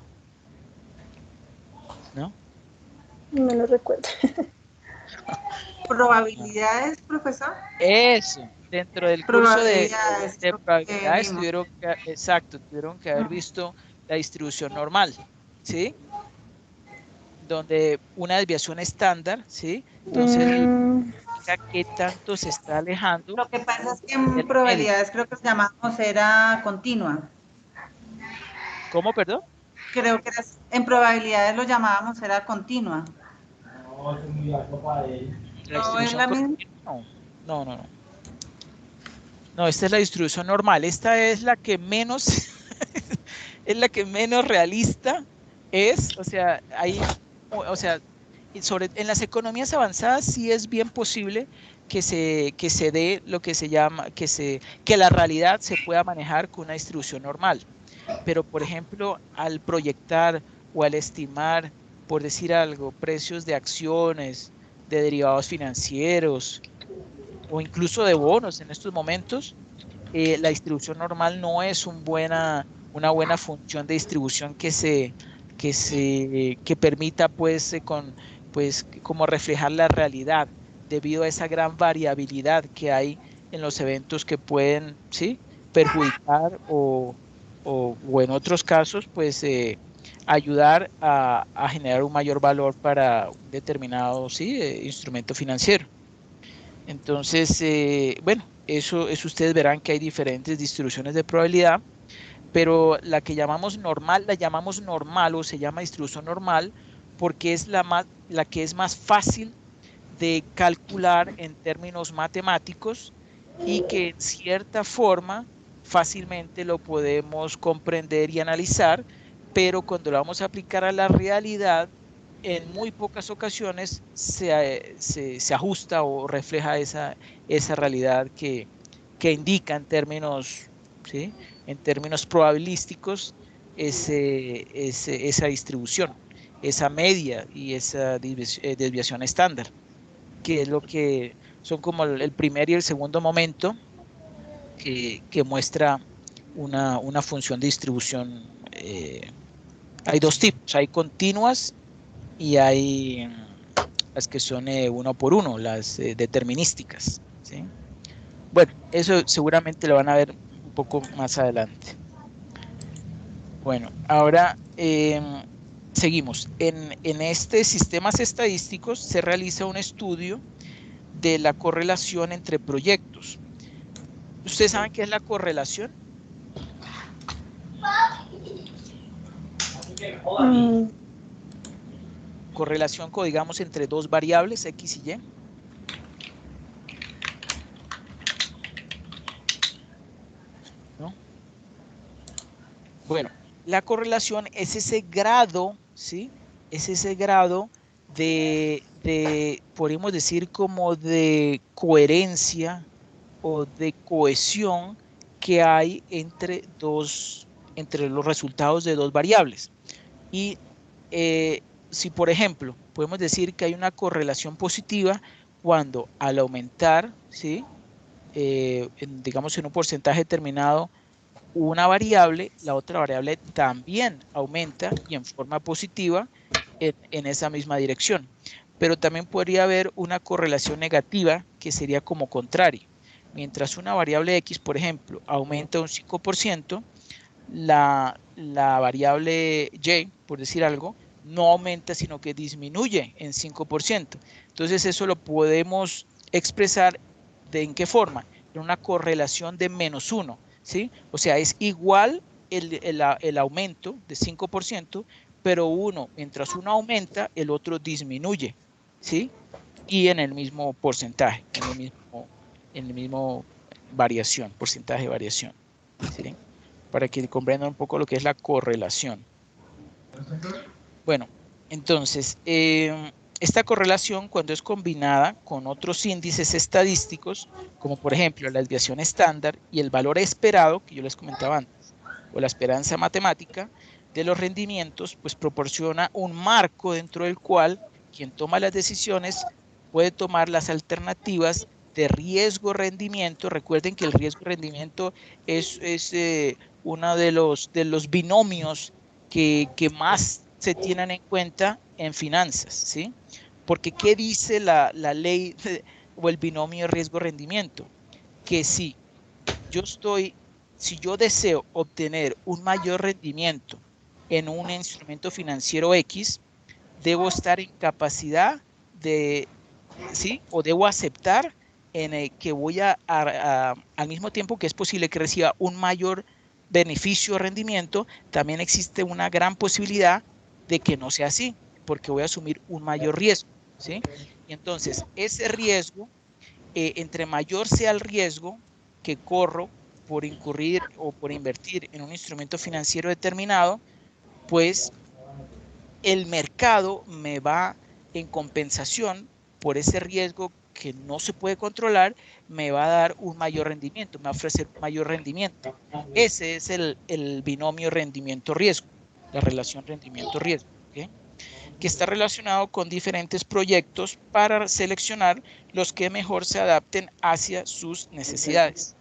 Speaker 1: ¿no?
Speaker 3: No lo recuerdo.
Speaker 4: ¿Probabilidades, profesor?
Speaker 1: Eso, dentro del curso
Speaker 4: Probabilidades,
Speaker 1: de
Speaker 4: lo que
Speaker 1: probabilidades
Speaker 4: vimos.
Speaker 1: exacto, tuvieron que haber visto la distribución normal, ¿sí? Donde una desviación estándar, ¿sí? Entonces,
Speaker 3: Mm,
Speaker 1: indica qué tanto se está alejando
Speaker 4: Lo que pasa es que
Speaker 1: de
Speaker 4: en
Speaker 1: la media.
Speaker 4: probabilidades creo que llamamos era continua.
Speaker 1: ¿Cómo, perdón?
Speaker 4: Creo que en probabilidades lo llamábamos era continua.
Speaker 1: La
Speaker 4: ¿No es
Speaker 1: distribución
Speaker 4: la misma?
Speaker 1: continua, no, no, no, no. No, esta es la distribución normal. Esta es la que menos, es la que menos realista es. O sea, o sea, en las economías avanzadas sí es bien posible que se dé lo que se llama, que la realidad se pueda manejar con una distribución normal. Pero, por ejemplo, al proyectar o al estimar, por decir algo, precios de acciones, de derivados financieros o incluso de bonos en estos momentos, la distribución normal no es una buena función de distribución que permita pues como reflejar la realidad debido a esa gran variabilidad que hay en los eventos que pueden, ¿sí?, perjudicar o en otros casos, pues ayudar a generar un mayor valor para un determinado, ¿sí?, instrumento financiero. Entonces, bueno, eso ustedes verán que hay diferentes distribuciones de probabilidad, pero la llamamos normal o se llama distribución normal porque es la que es más fácil de calcular en términos matemáticos y que en cierta forma fácilmente lo podemos comprender y analizar, pero cuando lo vamos a aplicar a la realidad, en muy pocas ocasiones se ajusta o refleja esa realidad que indica en términos, ¿sí?, en términos probabilísticos esa distribución, esa media y esa desviación estándar, que es lo que son como el primer y el segundo momento que muestra una función de distribución. Hay dos tipos, hay continuas y hay las que son uno por uno, las determinísticas, ¿sí? Bueno, eso seguramente lo van a ver un poco más adelante. Bueno, ahora seguimos. En este sistemas estadísticos se realiza un estudio de la correlación entre proyectos. ¿Ustedes saben qué es la correlación?
Speaker 3: mm,
Speaker 1: Correlación, digamos, entre dos variables, X y Y. ¿No? Bueno, la correlación es ese grado, ¿sí? Es ese grado podríamos decir, como de coherencia o de cohesión que hay entre los resultados de dos variables. Y si, por ejemplo, podemos decir que hay una correlación positiva cuando al aumentar, ¿sí? Digamos en un porcentaje determinado, una variable, la otra variable también aumenta y en forma positiva en esa misma dirección. Pero también podría haber una correlación negativa que sería como contrario. Mientras una variable X, por ejemplo, aumenta un 5%, la variable Y, por decir algo, no aumenta, sino que disminuye en 5%. Entonces eso lo podemos expresar en qué forma, en una correlación de -1, ¿sí? O sea, es igual el aumento de 5%, pero mientras uno aumenta, el otro disminuye, ¿sí? Y en el mismo porcentaje, en el mismo variación, porcentaje de variación, ¿sí? Para que comprendan un poco lo que es la correlación. Bueno, entonces, esta correlación cuando es combinada con otros índices estadísticos, como por ejemplo la desviación estándar y el valor esperado, que yo les comentaba antes, o la esperanza matemática de los rendimientos, pues proporciona un marco dentro del cual quien toma las decisiones puede tomar las alternativas de riesgo-rendimiento. Recuerden que el riesgo-rendimiento es uno de los binomios que más se tienen en cuenta en finanzas, ¿sí? Porque ¿qué dice la ley o el binomio riesgo-rendimiento? Que si yo deseo obtener un mayor rendimiento en un instrumento financiero X, debo estar en capacidad de, ¿sí? O debo aceptar que voy al mismo tiempo que es posible que reciba un mayor beneficio o rendimiento, también existe una gran posibilidad de que no sea así, porque voy a asumir un mayor riesgo, ¿sí? Y entonces, ese riesgo, entre mayor sea el riesgo que corro por incurrir o por invertir en un instrumento financiero determinado, pues el mercado me va en compensación por ese riesgo que no se puede controlar, me va a dar un mayor rendimiento, me va a ofrecer un mayor rendimiento. Ese es el binomio rendimiento-riesgo, la relación rendimiento-riesgo, ¿okay? Que está relacionado con diferentes proyectos para seleccionar los que mejor se adapten hacia sus necesidades.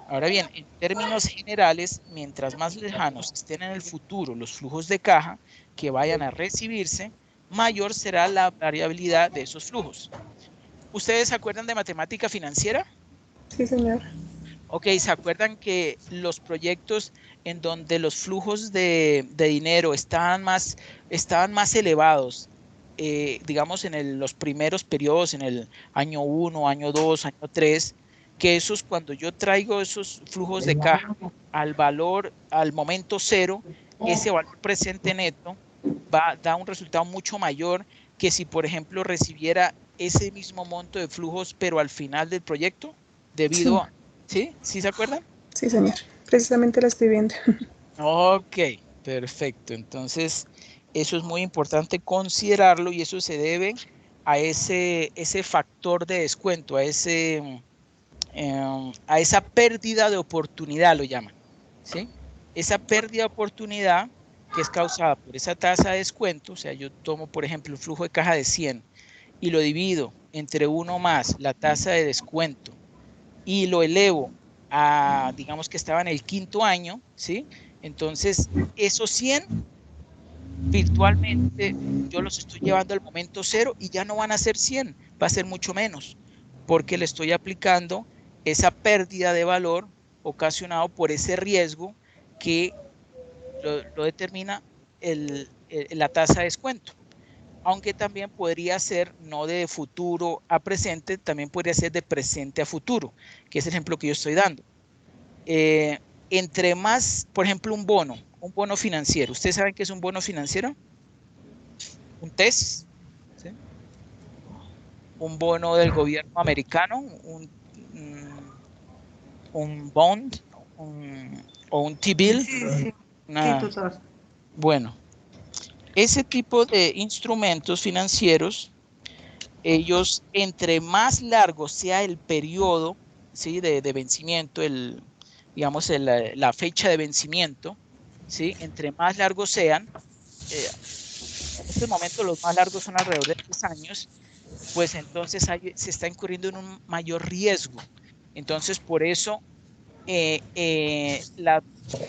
Speaker 1: Ahora bien, en términos generales, mientras más lejanos estén en el futuro los flujos de caja que vayan a recibirse, mayor será la variabilidad de esos flujos. ¿Ustedes se acuerdan de matemática financiera?
Speaker 3: Sí, señor.
Speaker 1: Ok, ¿se acuerdan que los proyectos en donde los flujos de dinero estaban más elevados, digamos en los primeros periodos, en el año 1, año 2, año 3, que esos cuando yo traigo esos flujos de caja al momento cero, ese valor presente neto da un resultado mucho mayor que si, por ejemplo, recibiera ese mismo monto de flujos, pero al final del proyecto, debido a... ¿Sí? ¿Sí se acuerdan?
Speaker 3: Sí, señor. Precisamente la estoy viendo.
Speaker 1: Ok, perfecto. Entonces, eso es muy importante considerarlo y eso se debe a ese factor de descuento, a esa pérdida de oportunidad, lo llaman, ¿sí? Esa pérdida de oportunidad que es causada por esa tasa de descuento, o sea, yo tomo, por ejemplo, el flujo de caja de 100 y lo divido entre 1 más la tasa de descuento y lo elevo a, digamos que estaba en el 5.º año, ¿sí? Entonces, esos 100 virtualmente yo los estoy llevando al momento cero y ya no van a ser 100, va a ser mucho menos, porque le estoy aplicando esa pérdida de valor ocasionado por ese riesgo que lo determina la tasa de descuento. Aunque también podría ser no de futuro a presente, también podría ser de presente a futuro, que es el ejemplo que yo estoy dando. Entre más, por ejemplo, un bono financiero. ¿Ustedes saben qué es un bono financiero? Un TES, ¿sí? Un bono del gobierno americano, un bond, o un T-bill.
Speaker 4: Sí, sí, sí, tutor.
Speaker 1: Bueno, ese tipo de instrumentos financieros, ellos, entre más largo sea el periodo, ¿sí? de vencimiento, digamos, la fecha de vencimiento, ¿sí? Entre más largos sean, en este momento los más largos son alrededor de 3 años, pues entonces se está incurriendo en un mayor riesgo. Entonces, por eso,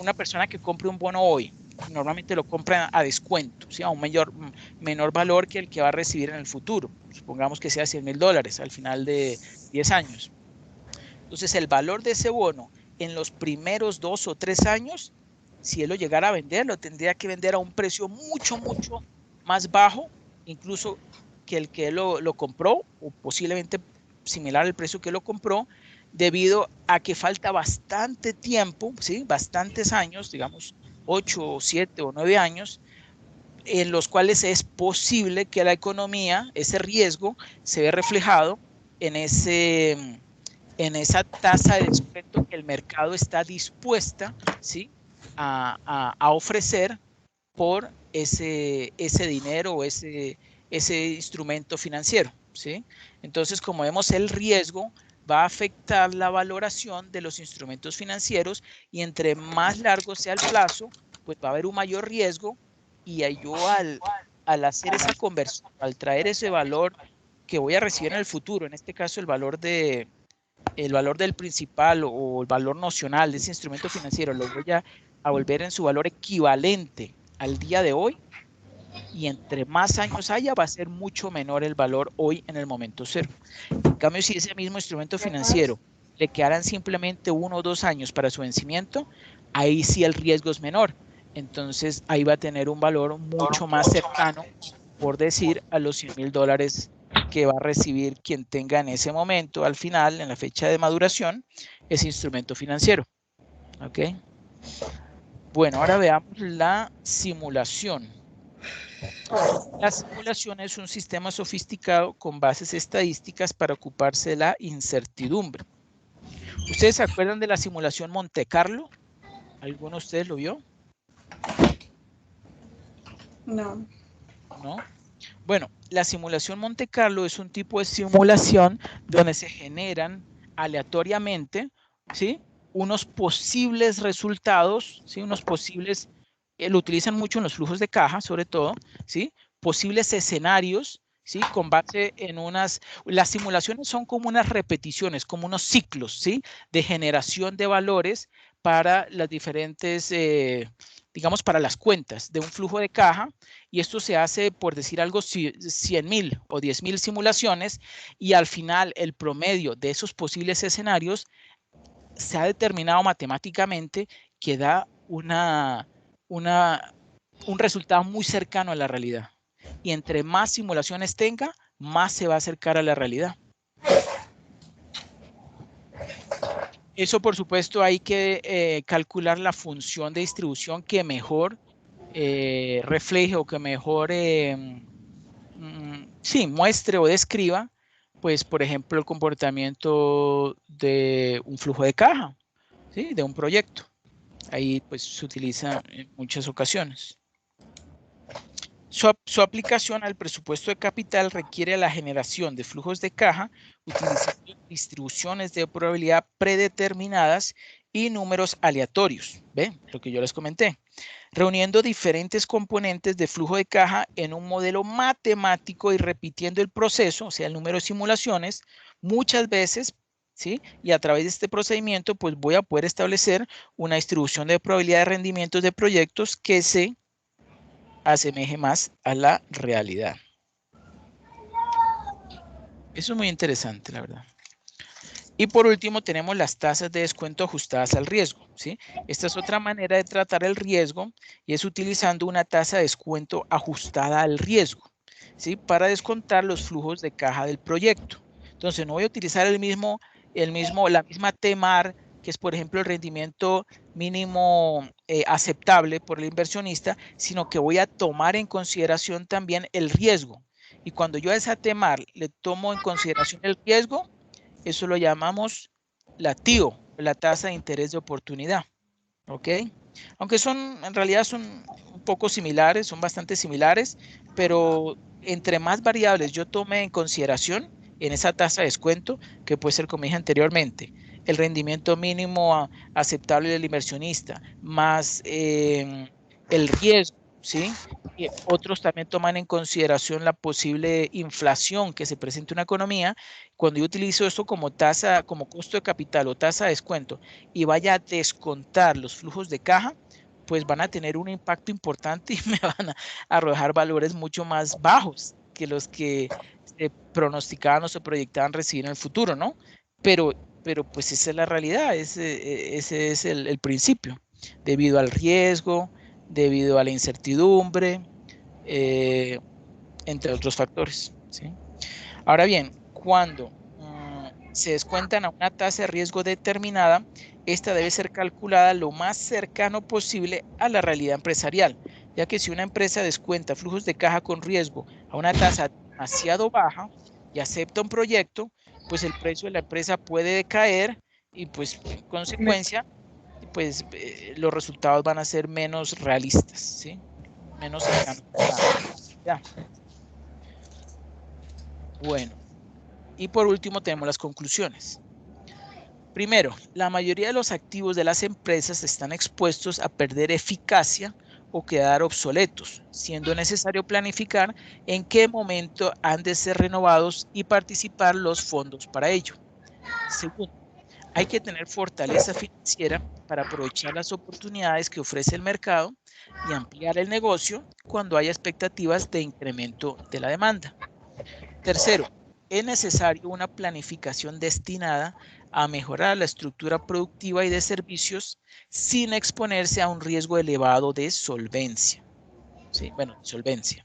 Speaker 1: una persona que compre un bono hoy, normalmente lo compra a descuento, ¿sí? A un menor valor que el que va a recibir en el futuro. Supongamos que sea $100,000 al final de 10 años. Entonces, el valor de ese bono en los primeros 2 o 3 años, si él lo llegara a vender, lo tendría que vender a un precio mucho, mucho más bajo, incluso que el que él lo compró, o posiblemente similar al precio que lo compró, debido a que falta bastante tiempo, ¿sí? Bastantes años, digamos 8, 7 o 9 años, en los cuales es posible que la economía, ese riesgo, se ve reflejado en esa tasa de descuento que el mercado está dispuesta, ¿sí? a ofrecer por ese dinero o ese instrumento financiero, ¿sí? Entonces, como vemos, el riesgo va a afectar la valoración de los instrumentos financieros, y entre más largo sea el plazo, pues va a haber un mayor riesgo, y yo al hacer esa conversión, al traer ese valor que voy a recibir en el futuro, en este caso el valor del principal o el valor nocional de ese instrumento financiero, lo voy a volver en su valor equivalente al día de hoy, y entre más años haya, va a ser mucho menor el valor hoy en el momento cero. En cambio, si ese mismo instrumento financiero le quedaran simplemente 1 o 2 años para su vencimiento, ahí sí el riesgo es menor. Entonces, ahí va a tener un valor mucho más cercano, por decir, a los $100,000 que va a recibir quien tenga en ese momento, al final, en la fecha de maduración, ese instrumento financiero. ¿Ok? Bueno, ahora veamos la simulación. La simulación es un sistema sofisticado con bases estadísticas para ocuparse de la incertidumbre. ¿Ustedes se acuerdan de la simulación Monte Carlo? ¿Alguno de ustedes lo vio?
Speaker 3: No.
Speaker 1: ¿No? Bueno, la simulación Monte Carlo es un tipo de simulación donde se generan aleatoriamente, ¿sí?, unos posibles resultados, ¿sí?, unos posibles, lo utilizan mucho en los flujos de caja, sobre todo, ¿sí?, posibles escenarios, ¿sí?, con base en las simulaciones son como unas repeticiones, como unos ciclos, ¿sí?, de generación de valores para las diferentes, digamos, para las cuentas de un flujo de caja, y esto se hace, por decir algo, 100,000 o 10,000 simulaciones, y al final el promedio de esos posibles escenarios se ha determinado matemáticamente que da un resultado muy cercano a la realidad. Y entre más simulaciones tenga, más se va a acercar a la realidad. Eso, por supuesto, hay que calcular la función de distribución que mejor refleje o que mejor sí, muestre o describa, pues, por ejemplo, el comportamiento de un flujo de caja, ¿sí?, de un proyecto. Ahí pues se utiliza en muchas ocasiones. Su aplicación al presupuesto de capital requiere la generación de flujos de caja utilizando distribuciones de probabilidad predeterminadas y números aleatorios. ¿Ve? Lo que yo les comenté. Reuniendo diferentes componentes de flujo de caja en un modelo matemático y repitiendo el proceso, o sea, el número de simulaciones, muchas veces, ¿sí? Y a través de este procedimiento, pues voy a poder establecer una distribución de probabilidad de rendimientos de proyectos que se asemeje más a la realidad. Eso es muy interesante, la verdad. Y por último, tenemos las tasas de descuento ajustadas al riesgo, ¿sí? Esta es otra manera de tratar el riesgo, y es utilizando una tasa de descuento ajustada al riesgo, ¿sí?, para descontar los flujos de caja del proyecto. Entonces, no voy a utilizar la misma TEMAR, que es, por ejemplo, el rendimiento mínimo aceptable por el inversionista, sino que voy a tomar en consideración también el riesgo. Y cuando yo a esa TEMAR le tomo en consideración el riesgo, eso lo llamamos la TIO, la tasa de interés de oportunidad. ¿Ok? Aunque en realidad son un poco similares, son bastante similares, pero entre más variables yo tome en consideración en esa tasa de descuento, que puede ser, como dije anteriormente, el rendimiento mínimo aceptable del inversionista, más el riesgo, ¿sí?, Otros también toman en consideración la posible inflación que se presente en una economía. Cuando yo utilizo esto como tasa, como costo de capital o tasa de descuento y vaya a descontar los flujos de caja, pues van a tener un impacto importante y me van a arrojar valores mucho más bajos que los que se pronosticaban o se proyectaban recibir en el futuro, ¿no? Pero pues esa es la realidad, ese es el principio, debido al riesgo, debido a la incertidumbre, entre otros factores, ¿sí? Ahora bien, cuando se descuentan a una tasa de riesgo determinada, esta debe ser calculada lo más cercano posible a la realidad empresarial, ya que si una empresa descuenta flujos de caja con riesgo a una tasa demasiado baja y acepta un proyecto, pues el precio de la empresa puede decaer y pues en consecuencia pues los resultados van a ser menos realistas, ¿sí? Menos cercanos a la realidad. Bueno, y por último tenemos las conclusiones. Primero, la mayoría de los activos de las empresas están expuestos a perder eficacia o quedar obsoletos, siendo necesario planificar en qué momento han de ser renovados y participar los fondos para ello. Segundo, hay que tener fortaleza financiera para aprovechar las oportunidades que ofrece el mercado y ampliar el negocio cuando haya expectativas de incremento de la demanda. Tercero, es necesario una planificación destinada a mejorar la estructura productiva y de servicios sin exponerse a un riesgo elevado de solvencia. ¿Sí? Bueno, solvencia.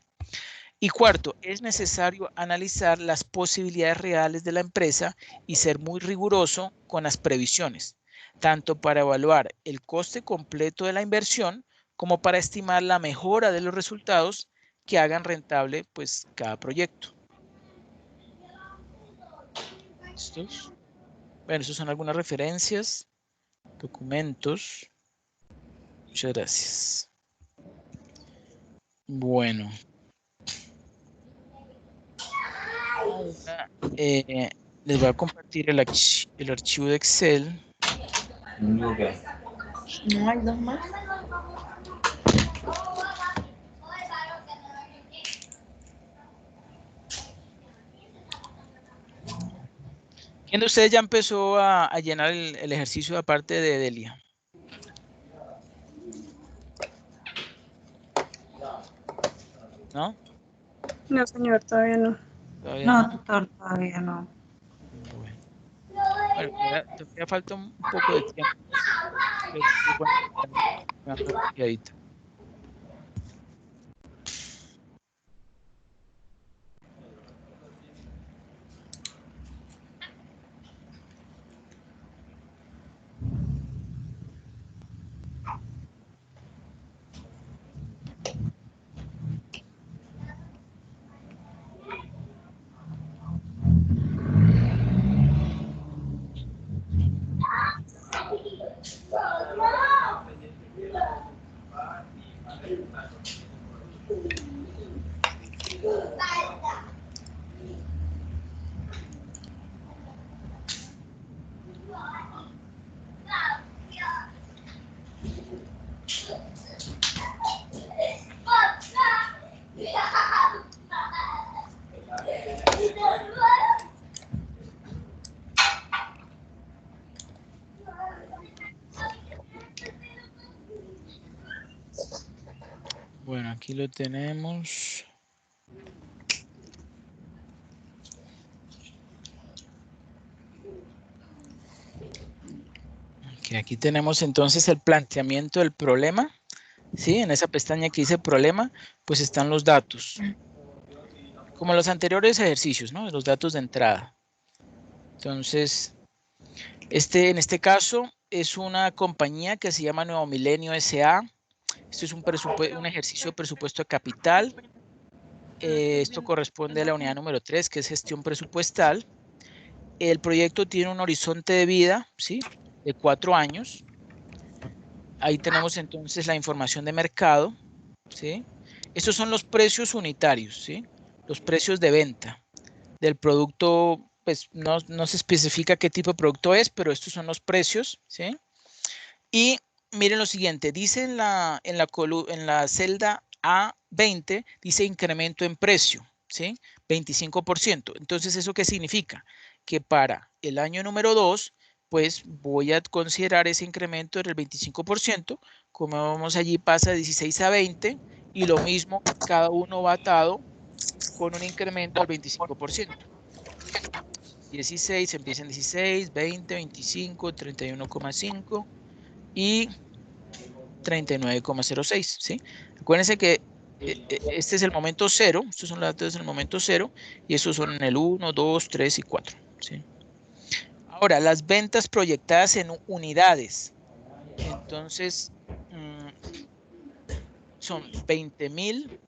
Speaker 1: Y cuarto, es necesario analizar las posibilidades reales de la empresa y ser muy riguroso con las previsiones, tanto para evaluar el coste completo de la inversión como para estimar la mejora de los resultados que hagan rentable pues cada proyecto. ¿Listos? Bueno, esas son algunas referencias, documentos. Muchas gracias. Bueno. Ahora, les voy a compartir el archivo de Excel.
Speaker 2: No hay dos más.
Speaker 1: ¿Quién de ustedes ya empezó a llenar el ejercicio de parte de Delia? ¿No?
Speaker 3: No, señor, todavía no.
Speaker 1: ¿Todavía
Speaker 4: No,
Speaker 1: no?
Speaker 4: tutor, todavía no.
Speaker 1: Bueno, todavía falta un poco de tiempo. Pero es bueno una copiadita. Bueno, aquí lo tenemos. Okay, aquí tenemos entonces el planteamiento del problema. ¿Sí? En esa pestaña que dice problema, pues están los datos. Como los anteriores ejercicios, ¿no? Los datos de entrada. Entonces, en este caso es una compañía que se llama Nuevo Milenio S.A. Esto es un ejercicio de presupuesto de capital. Esto corresponde a la unidad número 3, que es gestión presupuestal. El proyecto tiene un horizonte de vida, ¿sí? De 4 años. Ahí tenemos entonces la información de mercado, ¿sí? Estos son los precios unitarios, ¿sí? Los precios de venta del producto, pues no se especifica qué tipo de producto es, pero estos son los precios, ¿sí? Y miren lo siguiente, dice en la celda a 20 dice incremento en precio, ¿sí? 25%. Entonces, ¿eso qué significa? Que para el año número 2, pues voy a considerar ese incremento del 25%. Como vemos allí pasa de 16 a 20 y lo mismo, cada uno va atado con un incremento del 25%. 16, empieza en 16, 20, 25, 31,5 y 39,06, ¿sí? Acuérdense que este es el momento 0, estos son los datos del momento 0 y esos son en el 1, 2, 3 y 4, ¿sí? Ahora, las ventas proyectadas en unidades. Entonces, son 20,000.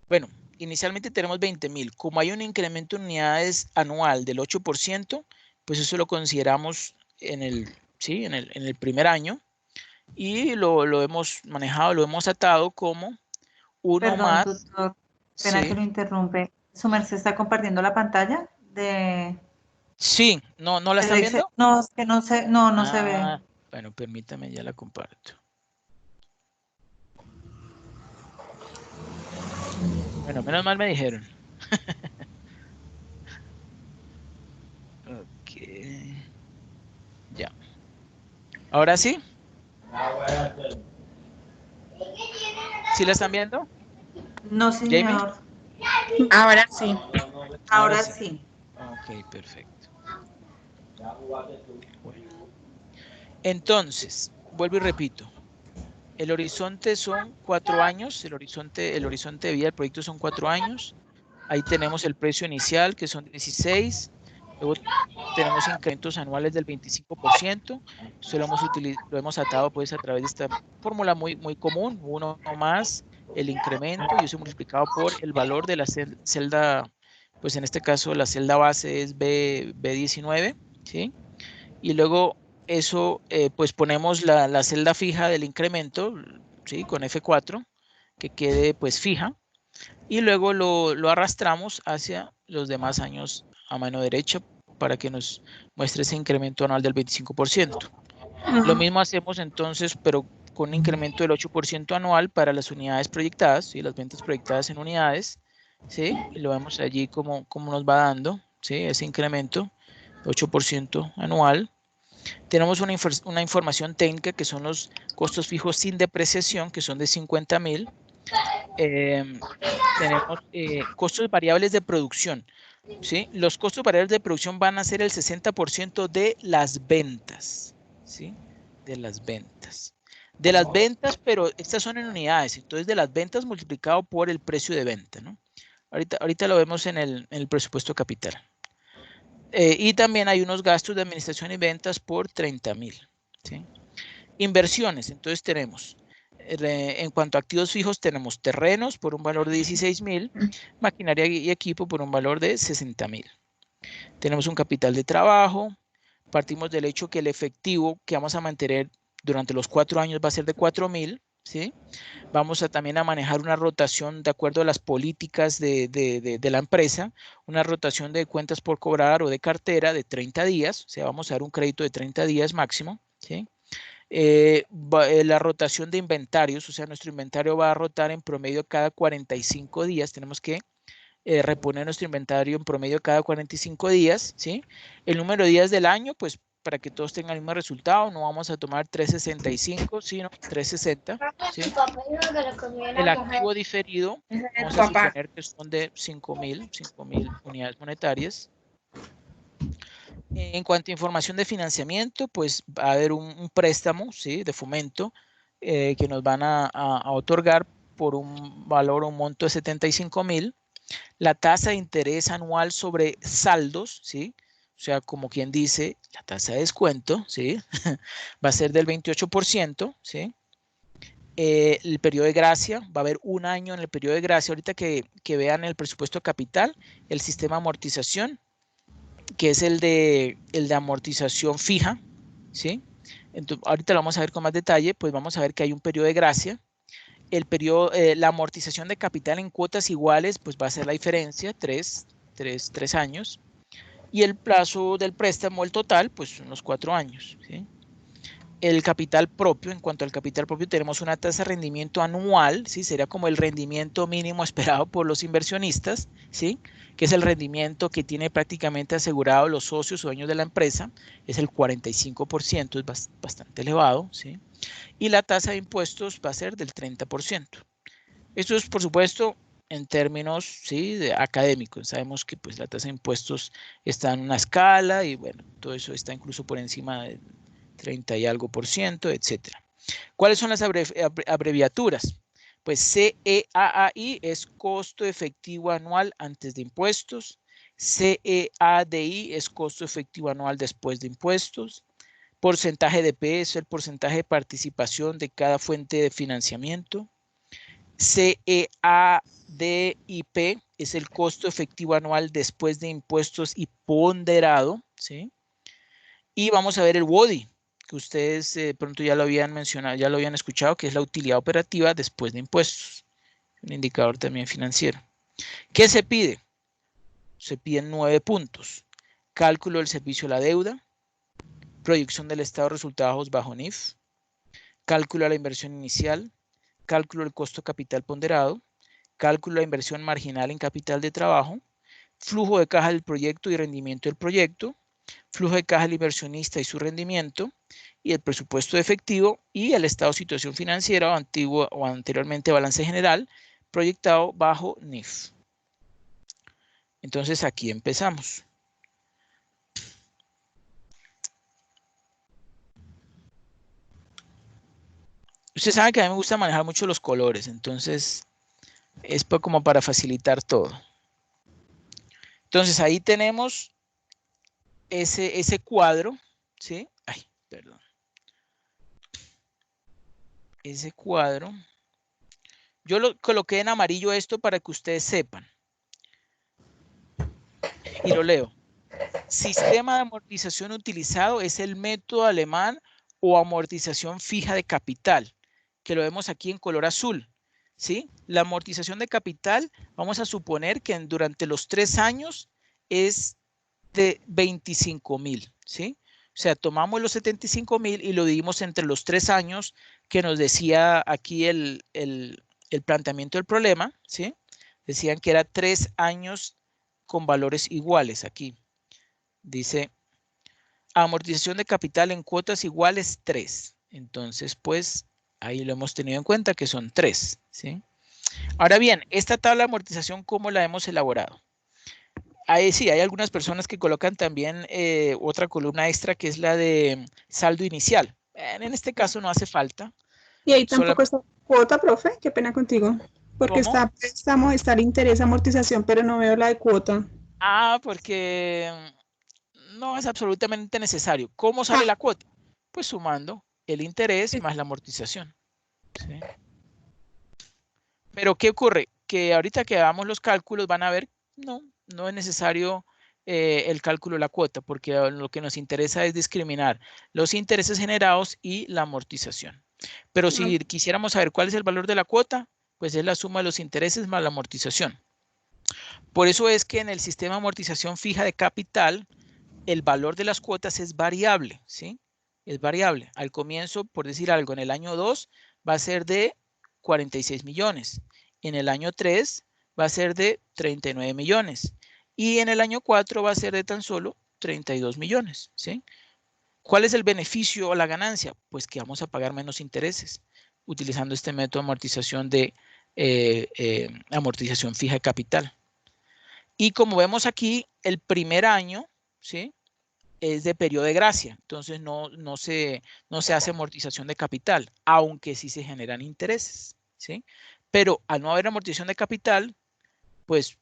Speaker 1: Bueno, inicialmente tenemos 20,000. Como hay un incremento en unidades anual del 8%, pues eso lo consideramos en el, ¿sí? en el primer año. Y lo hemos manejado, lo hemos atado como uno
Speaker 4: Perdón,
Speaker 1: más.
Speaker 4: doctor, pena que
Speaker 1: Sí,
Speaker 4: lo interrumpe. ¿Su merced está compartiendo la pantalla de
Speaker 1: sí, ¿no la
Speaker 4: el
Speaker 1: están
Speaker 4: Excel?
Speaker 1: viendo?
Speaker 4: No, es que no se ve.
Speaker 1: Bueno, permítame, ya la comparto. Bueno, menos mal me dijeron. Ok. Ya. Ahora sí. ¿Sí la están viendo?
Speaker 4: No,
Speaker 1: Jamie.
Speaker 4: señor.
Speaker 2: Ahora sí.
Speaker 1: Ahora
Speaker 4: Ahora
Speaker 1: sí.
Speaker 4: sí.
Speaker 1: Ok, perfecto. Bueno. Entonces, vuelvo y repito. El horizonte son 4 años. El horizonte de vida del proyecto son 4 años. Ahí tenemos el precio inicial, que son 16. Luego tenemos incrementos anuales del 25%. Eso lo hemos atado pues a través de esta fórmula muy común, uno más el incremento y eso multiplicado por el valor de la celda, pues en este caso la celda base es B19, ¿sí? Y luego eso, pues ponemos la celda fija del incremento, ¿sí? Con F4, que quede pues fija y luego lo arrastramos hacia los demás años a mano derecha para que nos muestre ese incremento anual del 25%. Lo mismo hacemos entonces, pero con un incremento del 8% anual para las unidades proyectadas, ¿sí? Las ventas proyectadas en unidades, ¿sí? Y lo vemos allí como nos va dando, ¿sí? Ese incremento, 8% anual. Tenemos una información técnica que son los costos fijos sin depreciación, que son de 50,000. Tenemos costos variables de producción, ¿sí? Los costos variables de producción van a ser el 60% de las ventas, ¿sí? De las ventas. De las ventas, pero estas son en unidades, entonces de las ventas multiplicado por el precio de venta, ¿no? Ahorita lo vemos en el presupuesto capital. Y también hay unos gastos de administración y ventas por 30,000, ¿sí? Inversiones, entonces tenemos, en cuanto a activos fijos, tenemos terrenos por un valor de 16,000, maquinaria y equipo por un valor de 60,000. Tenemos un capital de trabajo, partimos del hecho que el efectivo que vamos a mantener durante los 4 años va a ser de 4,000, ¿sí? Vamos a también a manejar una rotación de acuerdo a las políticas de la empresa, una rotación de cuentas por cobrar o de cartera de 30 días, o sea, vamos a dar un crédito de 30 días máximo, ¿sí? La rotación de inventarios, o sea, nuestro inventario va a rotar en promedio cada 45 días, tenemos que reponer nuestro inventario en promedio cada 45 días, ¿sí? El número de días del año, pues para que todos tengan el mismo resultado, no vamos a tomar 365, sino 360, ¿sí? El activo diferido, vamos a suponer que son de 5,000 unidades monetarias. En cuanto a información de financiamiento, pues va a haber un préstamo, ¿sí? De fomento que nos van a otorgar por un valor o un monto de 75,000. La tasa de interés anual sobre saldos, ¿sí? O sea, como quien dice, la tasa de descuento, ¿sí? Va a ser del 28%, ¿sí? El periodo de gracia, va a haber un año en el periodo de gracia. Ahorita que vean el presupuesto capital, el sistema de amortización, que es el de amortización fija, ¿sí? Entonces, ahorita lo vamos a ver con más detalle, pues vamos a ver que hay un periodo de gracia. El periodo, la amortización de capital en cuotas iguales, pues va a ser la diferencia, 3 años. Y el plazo del préstamo, el total, pues son los 4 años, ¿sí? el capital propio. En cuanto al capital propio, tenemos una tasa de rendimiento anual, ¿sí? Sería como el rendimiento mínimo esperado por los inversionistas, ¿sí? Que es el rendimiento que tiene prácticamente asegurado los socios o dueños de la empresa, es el 45%, es bastante elevado, ¿sí? Y la tasa de impuestos va a ser del 30%. Esto es, por supuesto, en términos, ¿sí?, académicos. Sabemos que pues, la tasa de impuestos está en una escala y bueno, todo eso está incluso por encima del 30 y algo por ciento, etcétera. ¿Cuáles son las abreviaturas? Pues CEAAI es costo efectivo anual antes de impuestos. CEADI es costo efectivo anual después de impuestos. Porcentaje de P es el porcentaje de participación de cada fuente de financiamiento. CEADIP es el costo efectivo anual después de impuestos y ponderado, ¿sí? Y vamos a ver el WODI, que ustedes pronto ya lo habían mencionado, ya lo habían escuchado, que es la utilidad operativa después de impuestos. Un indicador también financiero. ¿Qué se pide? Se piden 9 puntos. Cálculo del servicio a la deuda, proyección del estado de resultados bajo NIF, cálculo de la inversión inicial, cálculo del costo capital ponderado, cálculo de la inversión marginal en capital de trabajo, flujo de caja del proyecto y rendimiento del proyecto, flujo de caja del inversionista y su rendimiento, y el presupuesto efectivo y el estado de situación financiera o anteriormente balance general proyectado bajo NIF. Entonces aquí empezamos. Usted sabe que a mí me gusta manejar mucho los colores, entonces es como para facilitar todo. Entonces ahí tenemos ese cuadro, ¿sí? Ay, perdón. Ese cuadro. Yo lo coloqué en amarillo esto para que ustedes sepan. Y lo leo. Sistema de amortización utilizado es el método alemán o amortización fija de capital, que lo vemos aquí en color azul, ¿sí? La amortización de capital, vamos a suponer que durante los 3 años es de 25,000, ¿sí? O sea, tomamos los 75,000 y lo dividimos entre los 3 años que nos decía aquí el planteamiento del problema, ¿sí? Decían que era 3 años con valores iguales aquí. Dice, amortización de capital en cuotas iguales 3. Entonces, pues, ahí lo hemos tenido en cuenta que son 3, ¿sí? Ahora bien, esta tabla de amortización, ¿cómo la hemos elaborado? Ahí sí, hay algunas personas que colocan también otra columna extra que es la de saldo inicial. En este caso no hace falta.
Speaker 3: Y ahí tampoco está cuota, profe, qué pena contigo. Porque
Speaker 1: ¿Cómo?
Speaker 3: está préstamo, está el interés, amortización, pero no veo la de cuota.
Speaker 1: Ah, porque no es absolutamente necesario. ¿Cómo sale la cuota? Pues sumando el interés más la amortización, ¿sí? Pero ¿qué ocurre? Que ahorita que hagamos los cálculos van a ver, no es necesario el cálculo de la cuota, porque lo que nos interesa es discriminar los intereses generados y la amortización. Pero si quisiéramos saber cuál es el valor de la cuota, pues es la suma de los intereses más la amortización. Por eso es que en el sistema de amortización fija de capital, el valor de las cuotas es variable, ¿sí? Es variable. Al comienzo, por decir algo, en el año 2 va a ser de 46 millones. En el año 3 va a ser de 39 millones. Y en el año 4 va a ser de tan solo 32 millones, ¿sí? ¿Cuál es el beneficio o la ganancia? Pues que vamos a pagar menos intereses utilizando este método de amortización amortización fija de capital. Y como vemos aquí, el primer año, ¿sí?, es de periodo de gracia, entonces no se hace amortización de capital, aunque sí se generan intereses, ¿sí? Pero al no haber amortización de capital, pues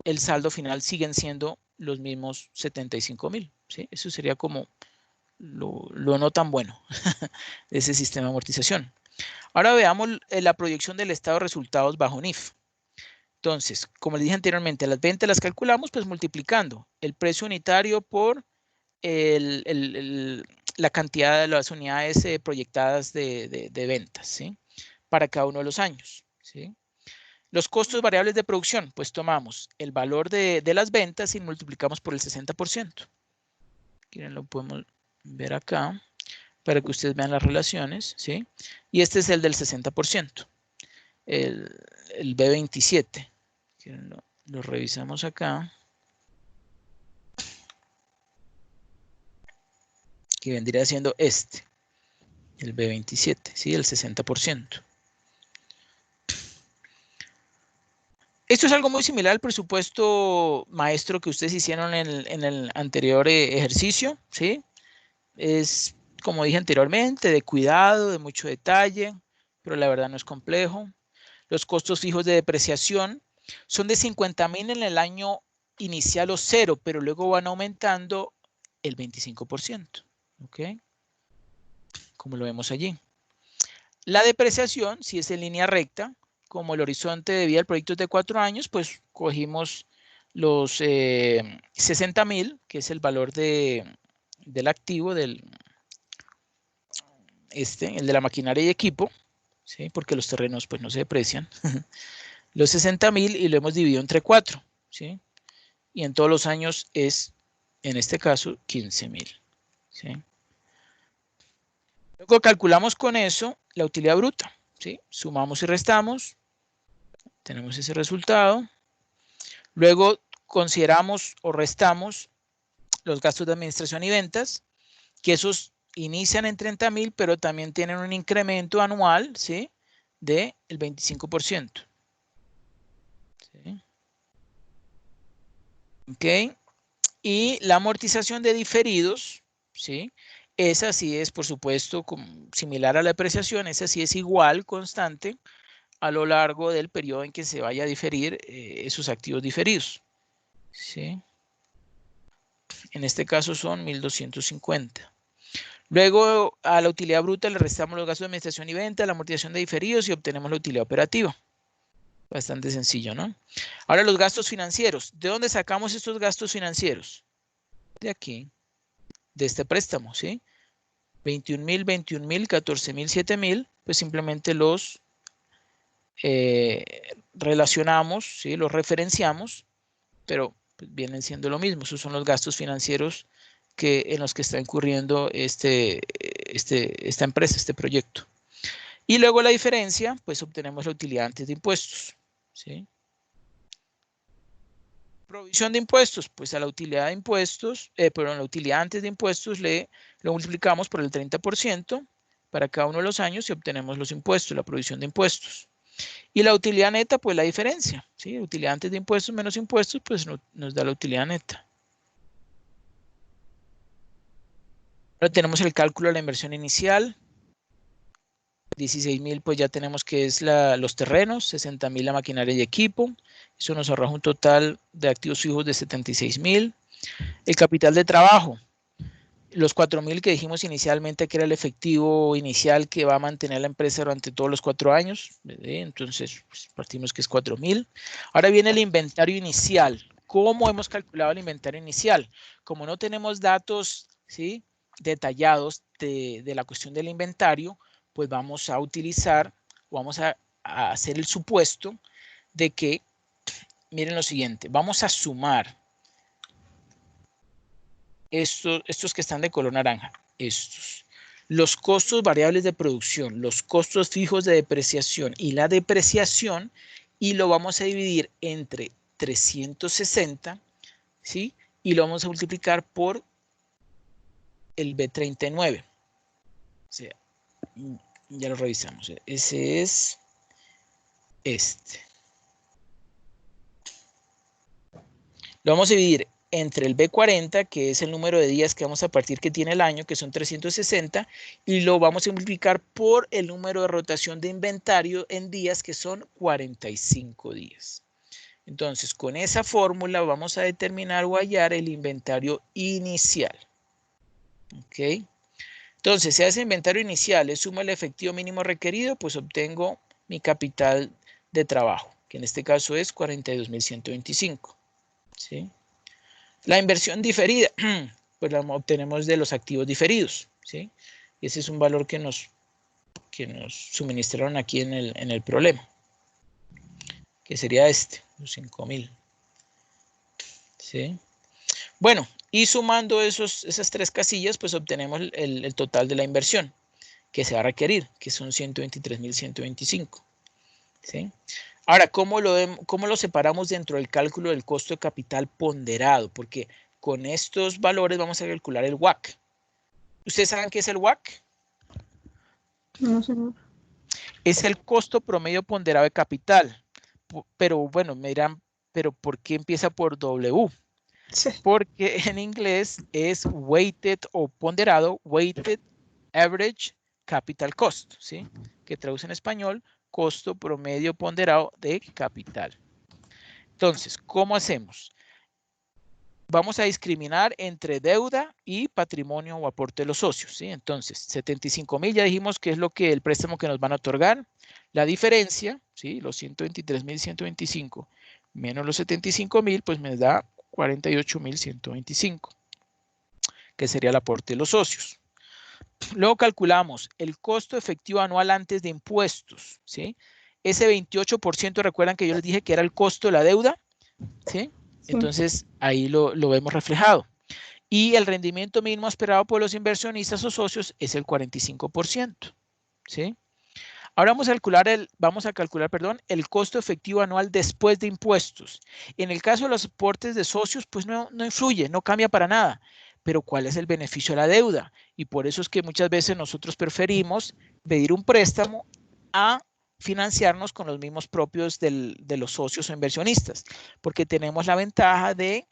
Speaker 1: el saldo final siguen siendo los mismos 75,000, ¿sí? Eso sería como lo no tan bueno de ese sistema de amortización. Ahora veamos la proyección del estado de resultados bajo NIF. Entonces, como les dije anteriormente, las ventas las calculamos pues multiplicando el precio unitario por la cantidad de las unidades proyectadas de ventas, ¿sí?, para cada uno de los años, ¿sí? Los costos variables de producción, pues tomamos el valor de las ventas y multiplicamos por el 60%. Quieren, lo podemos ver acá. para que ustedes vean las relaciones, ¿sí? Y este es el del 60%, el B27. Lo revisamos acá. Que vendría siendo este, el B27, ¿sí? El 60%. Esto es algo muy similar al presupuesto maestro que ustedes hicieron en el anterior ejercicio, ¿sí? Es, como dije anteriormente, de cuidado, de mucho detalle, pero la verdad no es complejo. Los costos fijos de depreciación son de 50,000 en el año inicial o cero, pero luego van aumentando el 25%, ¿ok? Como lo vemos allí. La depreciación, si es en línea recta, como el horizonte de vida del proyecto es de 4 años, pues cogimos los 60,000, que es el valor del activo, el de la maquinaria y equipo, ¿sí? Porque los terrenos pues no se deprecian. Los 60,000 y lo hemos dividido entre 4, ¿sí? Y en todos los años es, en este caso, 15,000, ¿sí? Luego calculamos con eso la utilidad bruta, ¿sí? Sumamos y restamos, tenemos ese resultado. Luego consideramos o restamos los gastos de administración y ventas, que esos inician en 30,000, pero también tienen un incremento anual, ¿sí? Del 25%. ¿Sí? ¿Ok? Y la amortización de diferidos, ¿sí? Esa sí es, por supuesto, similar a la depreciación, esa sí es igual, constante, a lo largo del periodo en que se vaya a diferir esos activos diferidos, ¿sí? En este caso son 1,250. Luego, a la utilidad bruta le restamos los gastos de administración y venta, la amortización de diferidos y obtenemos la utilidad operativa. Bastante sencillo, ¿no? Ahora los gastos financieros. ¿De dónde sacamos estos gastos financieros? De aquí, de este préstamo, ¿sí? 21,000, 21,000, 14,000, 7,000, pues simplemente los relacionamos, ¿sí? Los referenciamos, pero pues vienen siendo lo mismo. Esos son los gastos financieros en los que está incurriendo esta empresa, este proyecto. Y luego la diferencia, pues obtenemos la utilidad antes de impuestos, ¿sí? Provisión de impuestos, pues a la utilidad de impuestos, perdón, la utilidad antes de impuestos lo multiplicamos por el 30% para cada uno de los años y obtenemos los impuestos, la provisión de impuestos. Y la utilidad neta, pues la diferencia, ¿sí? Utilidad antes de impuestos menos impuestos, pues nos da la utilidad neta. Ahora tenemos el cálculo de la inversión inicial. 16,000, pues ya tenemos que es los terrenos, 60,000 la maquinaria y equipo. Eso nos arroja un total de activos fijos de 76,000. El capital de trabajo, los 4,000 que dijimos inicialmente que era el efectivo inicial que va a mantener la empresa durante todos los 4 años. Entonces, pues, partimos que es 4,000. Ahora viene el inventario inicial. ¿Cómo hemos calculado el inventario inicial? Como no tenemos datos, ¿sí?, detallados de la cuestión del inventario, pues vamos a utilizar, vamos a hacer el supuesto de que, miren lo siguiente, vamos a sumar estos que están de color naranja, los costos variables de producción, los costos fijos de depreciación y la depreciación, y lo vamos a dividir entre 360, ¿sí? Y lo vamos a multiplicar por el B39. O sea, ya lo revisamos. Ese es este. Lo vamos a dividir entre el B40, que es el número de días que vamos a partir que tiene el año, que son 360, y lo vamos a multiplicar por el número de rotación de inventario en días, que son 45 días. Entonces, con esa fórmula vamos a determinar o hallar el inventario inicial. ¿Ok? Entonces, si a ese inventario inicial le sumo el efectivo mínimo requerido, pues obtengo mi capital de trabajo, que en este caso es 42,125. ¿Sí? La inversión diferida, pues la obtenemos de los activos diferidos, ¿sí? Y ese es un valor que nos suministraron aquí en el problema, que sería los 5,000. ¿Sí? Bueno, Y sumando esas tres casillas, pues obtenemos el total de la inversión que se va a requerir, que son 123.125. ¿Sí? Ahora, ¿cómo lo separamos dentro del cálculo del costo de capital ponderado? Porque con estos valores vamos a calcular el WACC. ¿Ustedes saben qué es el WACC?
Speaker 3: No, señor.
Speaker 1: Es el costo promedio ponderado de capital. Pero bueno, me dirán, ¿pero por qué empieza por W?
Speaker 3: Sí.
Speaker 1: Porque en inglés es weighted o ponderado, weighted average capital cost, ¿sí? Que traduce en español, costo promedio ponderado de capital. Entonces, ¿cómo hacemos? Vamos a discriminar entre deuda y patrimonio o aporte de los socios, ¿sí? Entonces, 75,000 ya dijimos que es lo que el préstamo que nos van a otorgar. La diferencia, ¿sí? Los 123.125 menos los 75,000, pues me da 48.125, que sería el aporte de los socios. Luego calculamos el costo efectivo anual antes de impuestos, ¿sí? Ese 28%, recuerdan que yo les dije que era el costo de la deuda, ¿sí?
Speaker 3: Sí.
Speaker 1: Entonces, ahí lo vemos reflejado. Y el rendimiento mínimo esperado por los inversionistas o socios es el 45%, ¿sí? Ahora vamos a calcular, el costo efectivo anual después de impuestos. En el caso de los aportes de socios, pues no influye, no cambia para nada. Pero ¿cuál es el beneficio de la deuda? Y por eso es que muchas veces nosotros preferimos pedir un préstamo a financiarnos con los mismos propios de los socios o inversionistas, porque tenemos la ventaja de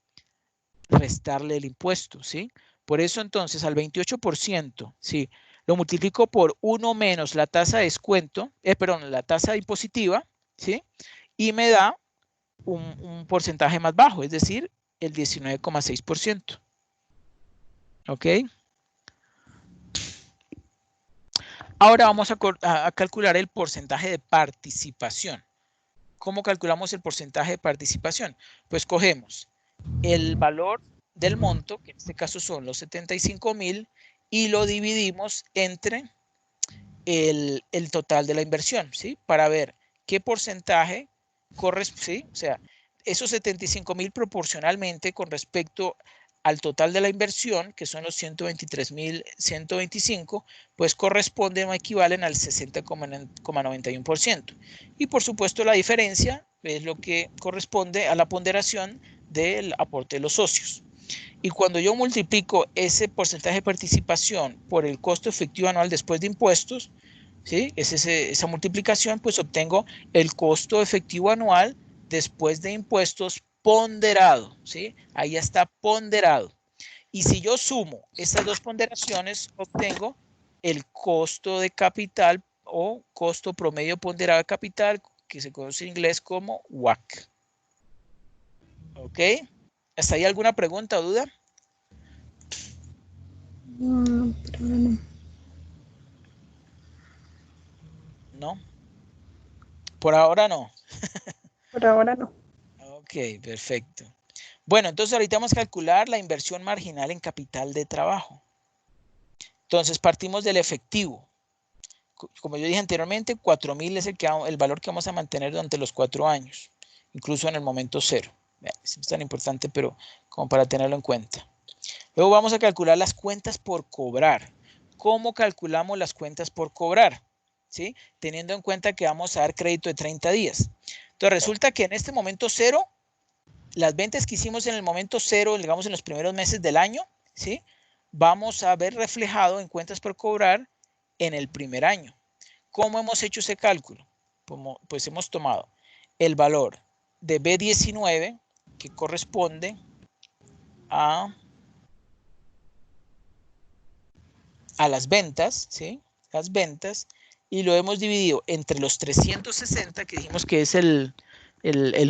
Speaker 1: restarle el impuesto, ¿sí? Por eso entonces al 28%, ¿sí? Lo multiplico por 1 menos la tasa de descuento, la tasa impositiva, ¿sí? Y me da un porcentaje más bajo, es decir, el 19,6%. ¿Ok? Ahora vamos a calcular el porcentaje de participación. ¿Cómo calculamos el porcentaje de participación? Pues cogemos el valor del monto, que en este caso son los 75,000, y lo dividimos entre el total de la inversión, ¿sí? Para ver qué porcentaje corresponde, ¿sí? O sea, esos 75,000 proporcionalmente con respecto al total de la inversión, que son los 123.125, pues corresponden o equivalen al 60,91%. Y por supuesto la diferencia es lo que corresponde a la ponderación del aporte de los socios. Y cuando yo multiplico ese porcentaje de participación por el costo efectivo anual después de impuestos, ¿sí? Esa multiplicación, pues obtengo el costo efectivo anual después de impuestos ponderado, ¿sí? Ahí ya está ponderado. Y si yo sumo esas dos ponderaciones, obtengo el costo de capital o costo promedio ponderado de capital, que se conoce en inglés como WACC. ¿Ok? ¿Hasta ahí alguna pregunta o duda? No. Por ahora no.
Speaker 3: Por ahora no.
Speaker 1: Ok, perfecto. Bueno, entonces ahorita vamos a calcular la inversión marginal en capital de trabajo. Entonces partimos del efectivo. Como yo dije anteriormente, 4,000 es el valor que vamos a mantener durante los 4 años, incluso en el momento cero. No es tan importante, pero como para tenerlo en cuenta. Luego vamos a calcular las cuentas por cobrar. ¿Cómo calculamos las cuentas por cobrar? ¿Sí? Teniendo en cuenta que vamos a dar crédito de 30 días. Entonces resulta que en este momento cero, las ventas que hicimos en el momento cero, digamos en los primeros meses del año, ¿sí? Vamos a ver reflejado en cuentas por cobrar en el primer año. ¿Cómo hemos hecho ese cálculo? Pues hemos tomado el valor de B19, que corresponde a las ventas, ¿sí? Las ventas, y lo hemos dividido entre los 360, que dijimos que es el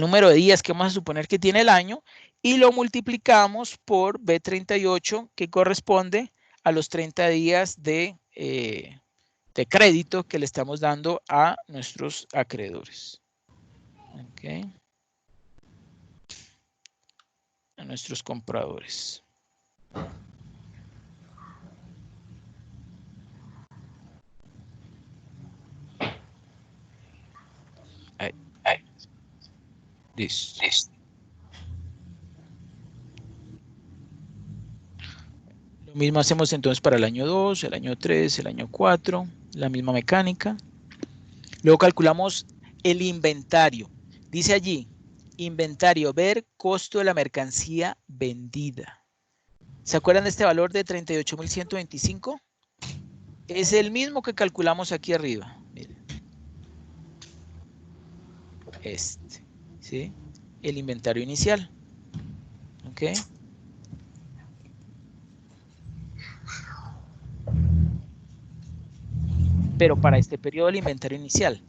Speaker 1: número de días que vamos a suponer que tiene el año, y lo multiplicamos por B38, que corresponde a los 30 días de crédito que le estamos dando a nuestros acreedores. ¿Okay? A nuestros compradores. Listo. Lo mismo hacemos entonces para el año 2, el año 3, el año 4, la misma mecánica. Luego calculamos el inventario. Dice allí, inventario, ver costo de la mercancía vendida. ¿Se acuerdan de este valor de 38.125? Es el mismo que calculamos aquí arriba. Miren. Este, ¿sí? El inventario inicial. ¿Ok? Pero para este periodo el inventario inicial.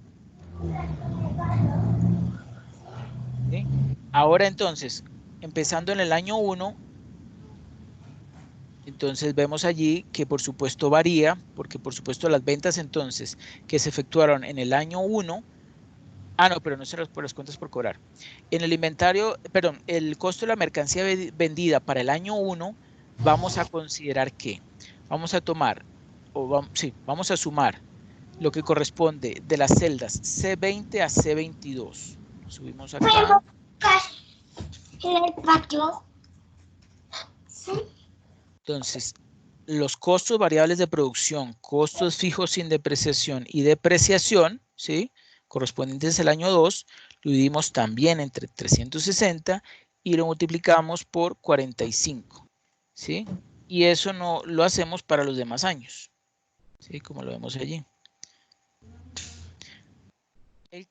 Speaker 1: ¿Sí? Ahora entonces, empezando en el año 1, entonces vemos allí que por supuesto varía, porque por supuesto las ventas entonces que se efectuaron en el año 1, no, pero no son por las cuentas por cobrar. En el inventario, perdón, el costo de la mercancía vendida para el año 1, vamos a considerar que vamos a tomar, vamos a sumar lo que corresponde de las celdas C20 a C22. Subimos acá.
Speaker 5: En el patio. Sí.
Speaker 1: Entonces, los costos variables de producción, costos fijos sin depreciación y depreciación, ¿sí? Correspondientes al año 2, lo dividimos también entre 360 y lo multiplicamos por 45, ¿sí? Y eso no lo hacemos para los demás años, ¿sí? Como lo vemos allí.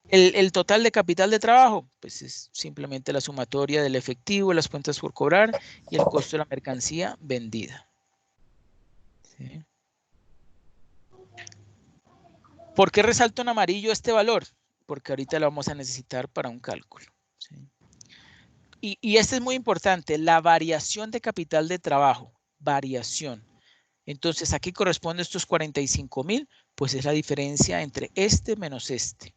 Speaker 1: El total de capital de trabajo, pues es simplemente la sumatoria del efectivo, las cuentas por cobrar y el costo de la mercancía vendida. ¿Sí? ¿Por qué resalto en amarillo este valor? Porque ahorita lo vamos a necesitar para un cálculo. ¿Sí? Y este es muy importante, la variación de capital de trabajo, variación. Entonces, ¿a qué corresponde estos 45,000? Pues es la diferencia entre este menos este.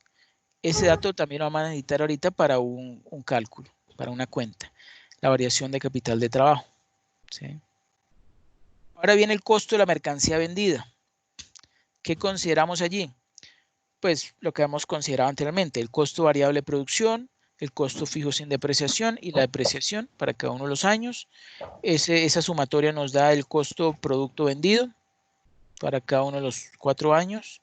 Speaker 1: Ese dato también lo vamos a necesitar ahorita para un cálculo, para una cuenta. La variación de capital de trabajo. ¿Sí? Ahora viene el costo de la mercancía vendida. ¿Qué consideramos allí? Pues lo que hemos considerado anteriormente, el costo variable de producción, el costo fijo sin depreciación y la depreciación para cada uno de los años. Esa sumatoria nos da el costo producto vendido para cada uno de los 4 años.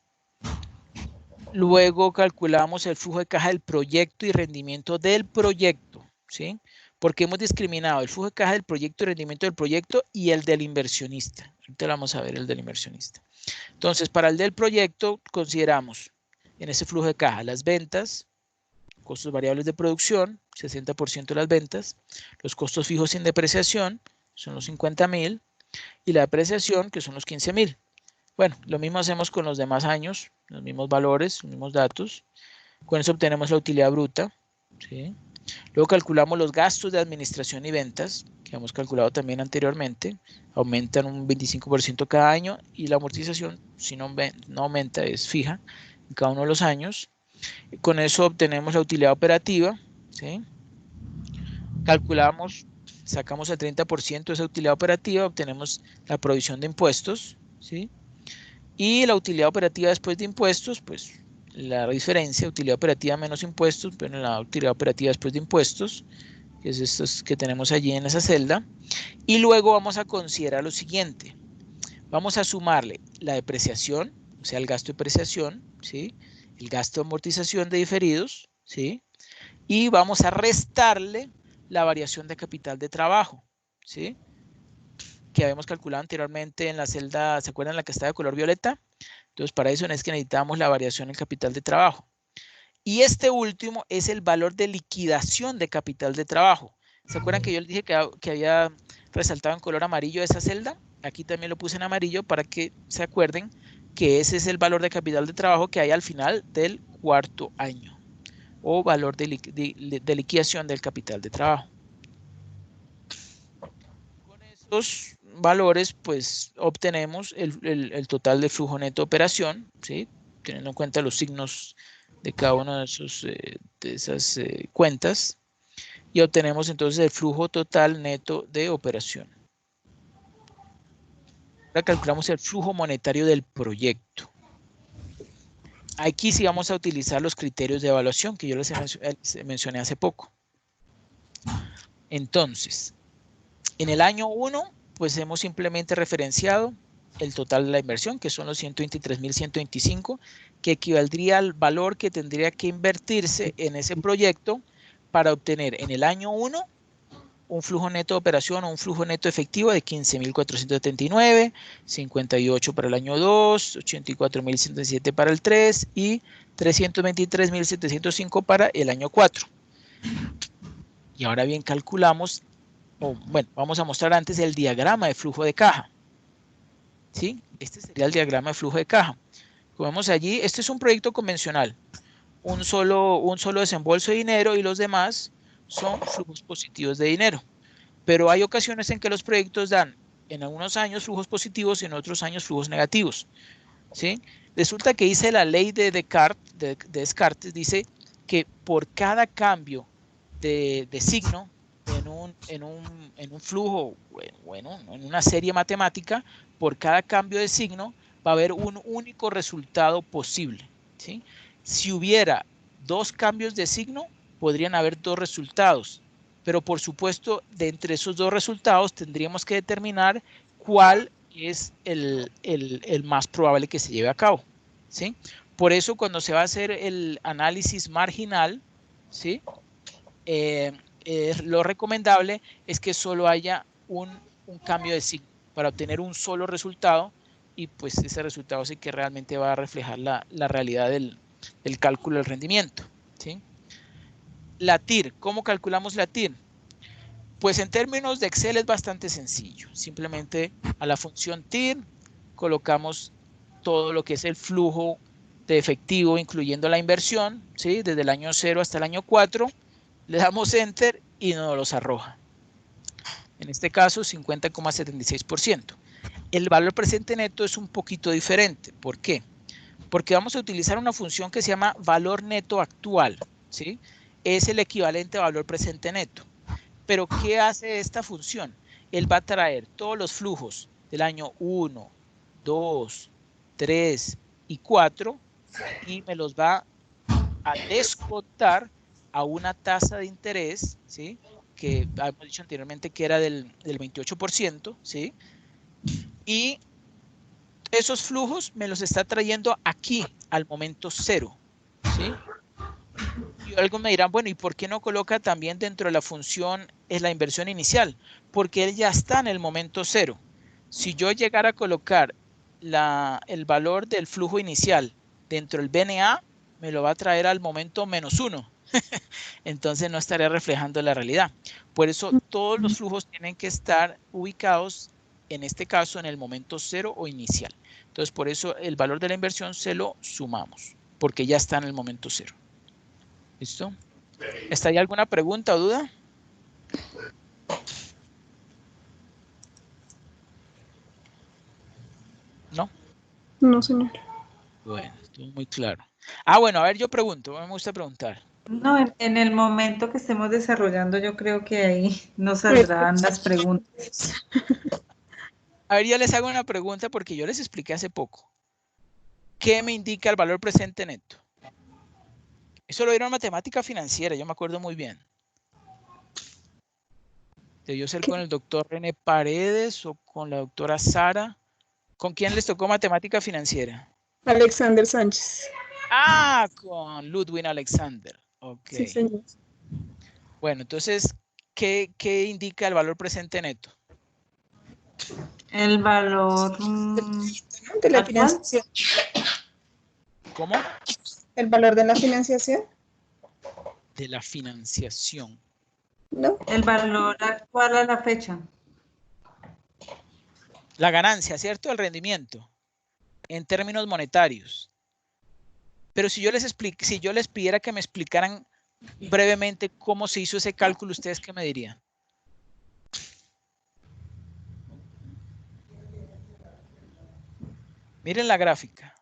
Speaker 1: Luego calculamos el flujo de caja del proyecto y rendimiento del proyecto, ¿sí? Porque hemos discriminado el flujo de caja del proyecto y rendimiento del proyecto y el del inversionista. Ahorita vamos a ver el del inversionista. Entonces, para el del proyecto consideramos en ese flujo de caja las ventas, costos variables de producción, 60% de las ventas, los costos fijos sin depreciación, son los 50,000, y la depreciación, que son los 15,000. Bueno, lo mismo hacemos con los demás años, los mismos valores, los mismos datos. Con eso obtenemos la utilidad bruta. ¿Sí? Luego calculamos los gastos de administración y ventas, que hemos calculado también anteriormente. Aumentan un 25% cada año y la amortización, si no aumenta, es fija en cada uno de los años. Con eso obtenemos la utilidad operativa. ¿Sí? Calculamos, sacamos el 30% de esa utilidad operativa, obtenemos la provisión de impuestos. ¿Sí? Y la utilidad operativa después de impuestos, pues la diferencia, utilidad operativa menos impuestos, pero la utilidad operativa después de impuestos, que es estos que tenemos allí en esa celda. Y luego vamos a considerar lo siguiente. Vamos a sumarle la depreciación, o sea, el gasto de depreciación, ¿sí? El gasto de amortización de diferidos, ¿sí? Y vamos a restarle la variación de capital de trabajo, ¿sí? Que habíamos calculado anteriormente en la celda, ¿se acuerdan la que está de color violeta? Entonces, para eso es que necesitamos la variación en capital de trabajo. Y este último es el valor de liquidación de capital de trabajo. ¿Se acuerdan que yo les dije que había resaltado en color amarillo esa celda? Aquí también lo puse en amarillo para que se acuerden que ese es el valor de capital de trabajo que hay al final del 4º año o valor de liquidación del capital de trabajo. Con estos valores, pues obtenemos el total de flujo neto de operación, ¿sí? Teniendo en cuenta los signos de cada una de esas cuentas, y obtenemos entonces el flujo total neto de operación. Ahora calculamos el flujo monetario del proyecto. Aquí sí vamos a utilizar los criterios de evaluación que yo les mencioné hace poco. Entonces, en el año 1 pues hemos simplemente referenciado el total de la inversión, que son los 123.125, que equivaldría al valor que tendría que invertirse en ese proyecto para obtener en el año 1 un flujo neto de operación o un flujo neto efectivo de 15.479, 58 para el año 2, 84.107 para el 3 y 323.705 para el año 4. Y ahora bien calculamos, bueno, vamos a mostrar antes el diagrama de flujo de caja. ¿Sí? Este sería el diagrama de flujo de caja. Como vemos allí, este es un proyecto convencional. Un solo desembolso de dinero y los demás son flujos positivos de dinero. Pero hay ocasiones en que los proyectos dan en algunos años flujos positivos y en otros años flujos negativos. ¿Sí? Resulta que dice la ley de Descartes, dice que por cada cambio de signo en un flujo, bueno, en una serie matemática, por cada cambio de signo va a haber un único resultado posible. ¿Sí? Si hubiera dos cambios de signo, podrían haber dos resultados, pero por supuesto, de entre esos dos resultados tendríamos que determinar cuál es el más probable que se lleve a cabo. ¿Sí? Por eso, cuando se va a hacer el análisis marginal, ¿sí? Lo recomendable es que solo haya un cambio de signo para obtener un solo resultado, y pues ese resultado sí que realmente va a reflejar la realidad del cálculo del rendimiento. ¿Sí? La TIR, ¿cómo calculamos la TIR? Pues en términos de Excel es bastante sencillo. Simplemente a la función TIR colocamos todo lo que es el flujo de efectivo, incluyendo la inversión, ¿sí? Desde el año 0 hasta el año 4, le damos Enter y nos los arroja. En este caso, 50,76%. El valor presente neto es un poquito diferente. ¿Por qué? Porque vamos a utilizar una función que se llama valor neto actual, ¿sí? Es el equivalente a valor presente neto. Pero ¿qué hace esta función? Él va a traer todos los flujos del año 1, 2, 3 y 4 y me los va a descontar a una tasa de interés, ¿sí? Que habíamos dicho anteriormente que era del 28%, ¿sí? Y esos flujos me los está trayendo aquí, al momento 0, ¿sí? Y algo me dirán, bueno, ¿y por qué no coloca también dentro de la función la inversión inicial? Porque él ya está en el momento 0. Si yo llegara a colocar el valor del flujo inicial dentro del BNA, me lo va a traer al momento -1. Entonces no estaría reflejando la realidad. Por eso todos los flujos tienen que estar ubicados, en este caso, en el momento 0 o inicial. Entonces por eso el valor de la inversión se lo sumamos, porque ya está en el momento 0. ¿Listo? ¿Está ahí alguna pregunta o duda? ¿No?
Speaker 3: No, señor.
Speaker 1: Bueno, estuvo muy claro. Ah, bueno, a ver, yo pregunto, me gusta preguntar.
Speaker 4: No, en el momento que estemos desarrollando, yo creo que ahí nos saldrán las preguntas.
Speaker 1: A ver, yo les hago una pregunta porque yo les expliqué hace poco. ¿Qué me indica el valor presente neto? Eso lo vieron en matemática financiera, yo me acuerdo muy bien. Debió ser con el doctor René Paredes o con la doctora Sara. ¿Con quién les tocó matemática financiera?
Speaker 3: Alexander Sánchez.
Speaker 1: Ah, con Ludwig Alexander. Ok.
Speaker 3: Sí, señor.
Speaker 1: Bueno, entonces, ¿qué indica el valor presente neto?
Speaker 4: El valor
Speaker 3: De la
Speaker 4: actual.
Speaker 3: financiación.
Speaker 1: ¿Cómo?
Speaker 3: El valor de la financiación,
Speaker 1: De la financiación.
Speaker 3: ¿no?
Speaker 4: El valor actual a la fecha.
Speaker 1: La ganancia, ¿cierto? El rendimiento en términos monetarios. Pero si yo les pidiera que me explicaran brevemente cómo se hizo ese cálculo, ¿ustedes qué me dirían? Miren la gráfica,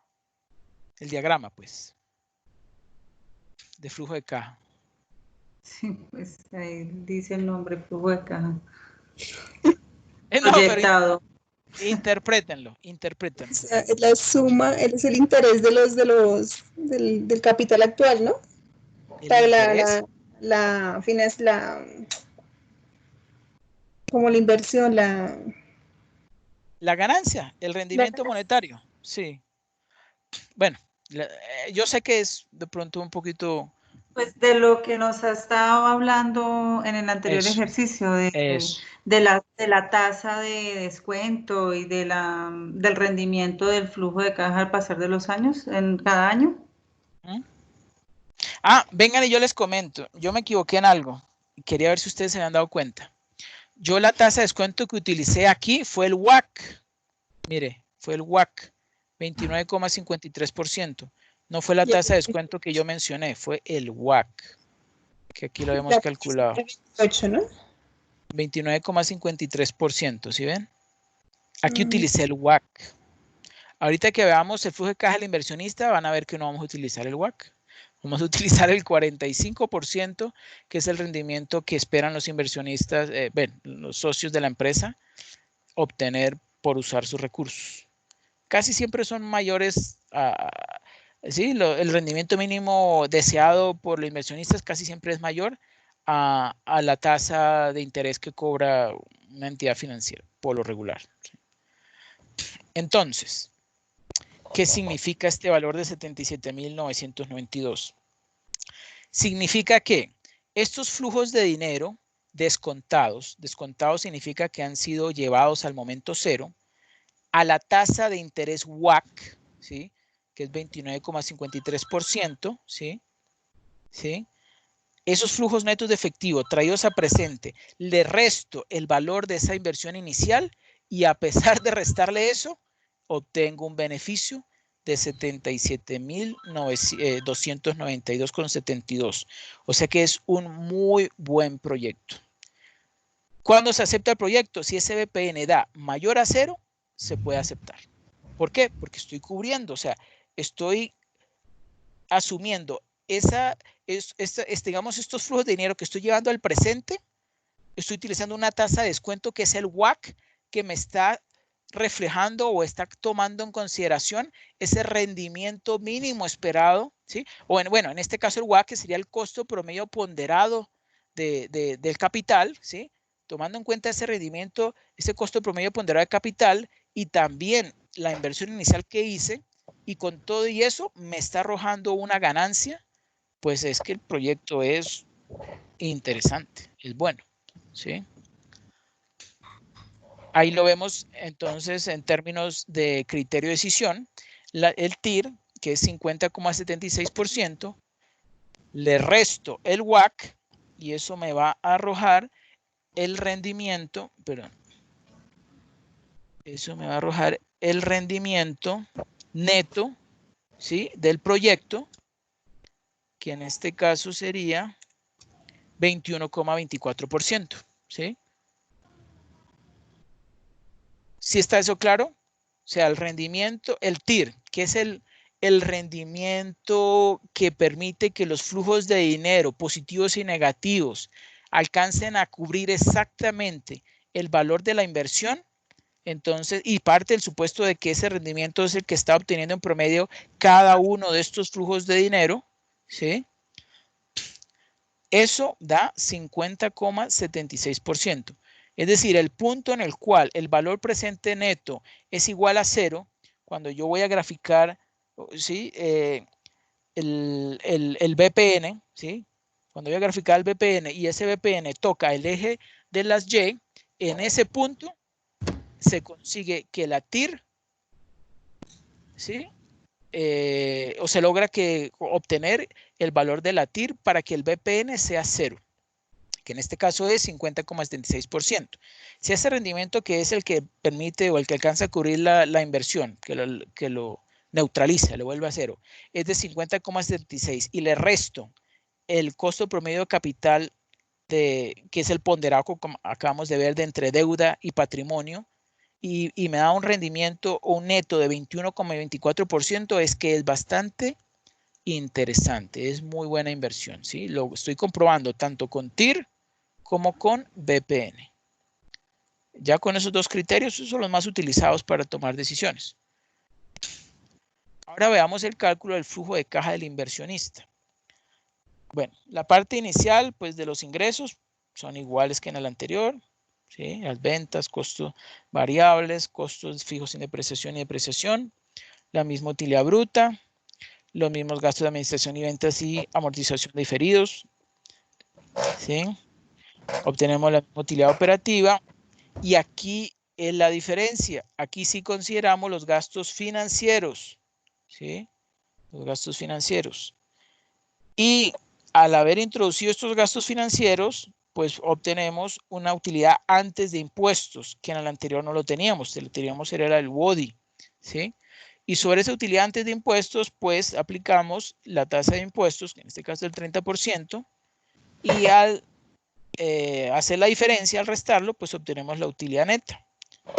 Speaker 1: el diagrama, pues, de flujo de caja.
Speaker 4: Sí, pues ahí dice el nombre, flujo de caja.
Speaker 1: No,
Speaker 4: Proyectado.
Speaker 1: pero interprétenlo.
Speaker 3: O sea, es la suma, es el interés del capital actual, ¿no? Como la inversión,
Speaker 1: La ganancia, el rendimiento monetario, sí. Bueno, yo sé que es de pronto un poquito...
Speaker 4: Pues de lo que nos ha estado hablando en el anterior
Speaker 1: Eso,
Speaker 4: ejercicio,
Speaker 1: eso.
Speaker 4: de la tasa de descuento y del rendimiento del flujo de caja al pasar de los años, en cada año.
Speaker 1: Ah, vengan y yo les comento. Yo me equivoqué en algo. Quería ver si ustedes se habían dado cuenta. Yo la tasa de descuento que utilicé aquí fue el WACC. Mire, fue el WACC, 29,53%. No fue la tasa de descuento que yo mencioné, fue el WACC, que aquí lo hemos calculado.
Speaker 3: 28, ¿no?
Speaker 1: 29,53%, ¿sí ven? Aquí utilicé el WACC. Ahorita que veamos el flujo de caja del inversionista, van a ver que no vamos a utilizar el WACC. Vamos a utilizar el 45%, que es el rendimiento que esperan los inversionistas, los socios de la empresa, obtener por usar sus recursos. Casi siempre son mayores, sí, el rendimiento mínimo deseado por los inversionistas casi siempre es mayor a la tasa de interés que cobra una entidad financiera, por lo regular. Entonces, ¿qué significa este valor de 77.992? Significa que estos flujos de dinero descontados significa que han sido llevados al momento cero, a la tasa de interés WACC, ¿sí? Que es 29,53%, ¿sí? ¿sí? Esos flujos netos de efectivo traídos a presente, le resto el valor de esa inversión inicial y a pesar de restarle eso, obtengo un beneficio de 77.292,72. O sea que es un muy buen proyecto. ¿Cuándo se acepta el proyecto? Si ese BPN da mayor a 0, se puede aceptar. ¿Por qué? Porque estoy cubriendo, o sea, estoy asumiendo digamos, estos flujos de dinero que estoy llevando al presente, estoy utilizando una tasa de descuento que es el WACC, que me está reflejando o está tomando en consideración ese rendimiento mínimo esperado, ¿sí? O bueno, en este caso el WACC, que sería el costo promedio ponderado del capital, ¿sí? Tomando en cuenta ese rendimiento, ese costo promedio ponderado de capital y también la inversión inicial que hice, y con todo y eso me está arrojando una ganancia, pues es que el proyecto es interesante, es bueno, ¿sí? Ahí lo vemos entonces en términos de criterio de decisión, el TIR, que es 50,76%, le resto el WACC y eso me va a arrojar el rendimiento, perdón, eso me va a arrojar el rendimiento neto, ¿sí? Del proyecto, que en este caso sería 21,24%, ¿sí? ¿Sí está eso claro? O sea, el rendimiento, el TIR, que es el rendimiento que permite que los flujos de dinero positivos y negativos alcancen a cubrir exactamente el valor de la inversión. Entonces, y parte del supuesto de que ese rendimiento es el que está obteniendo en promedio cada uno de estos flujos de dinero, ¿sí? Eso da 50,76%. Es decir, el punto en el cual el valor presente neto es igual a 0, cuando yo voy a graficar, ¿sí? El BPN, ¿sí? Cuando voy a graficar el BPN y ese BPN toca el eje de las Y, en ese punto se consigue que la TIR, ¿sí? O se logra obtener el valor de la TIR para que el BPN sea 0, que en este caso es 50,76%. Si ese rendimiento, que es el que permite o el que alcanza a cubrir la inversión, que lo neutraliza, le vuelve a 0, es de 50,76 y le resto el costo promedio de capital, que es el ponderado, como acabamos de ver, de entre deuda y patrimonio, y me da un rendimiento o un neto de 21,24%, es que es bastante interesante, es muy buena inversión, ¿sí? Lo estoy comprobando tanto con TIR como con BPN. Ya con esos dos criterios, esos son los más utilizados para tomar decisiones. Ahora veamos el cálculo del flujo de caja del inversionista. Bueno, la parte inicial, pues, de los ingresos son iguales que en el anterior, ¿sí? Las ventas, costos variables, costos fijos sin depreciación y depreciación, la misma utilidad bruta, los mismos gastos de administración y ventas y amortización de diferidos, ¿sí? Obtenemos la misma utilidad operativa y aquí es la diferencia. Aquí sí consideramos los gastos financieros, ¿sí? Los gastos financieros. Y al haber introducido estos gastos financieros, pues obtenemos una utilidad antes de impuestos, que en el anterior no lo teníamos. Lo teníamos era el WODI, ¿sí? Y sobre esa utilidad antes de impuestos, pues aplicamos la tasa de impuestos, que en este caso el 30%, y al hacer la diferencia, al restarlo, pues obtenemos la utilidad neta,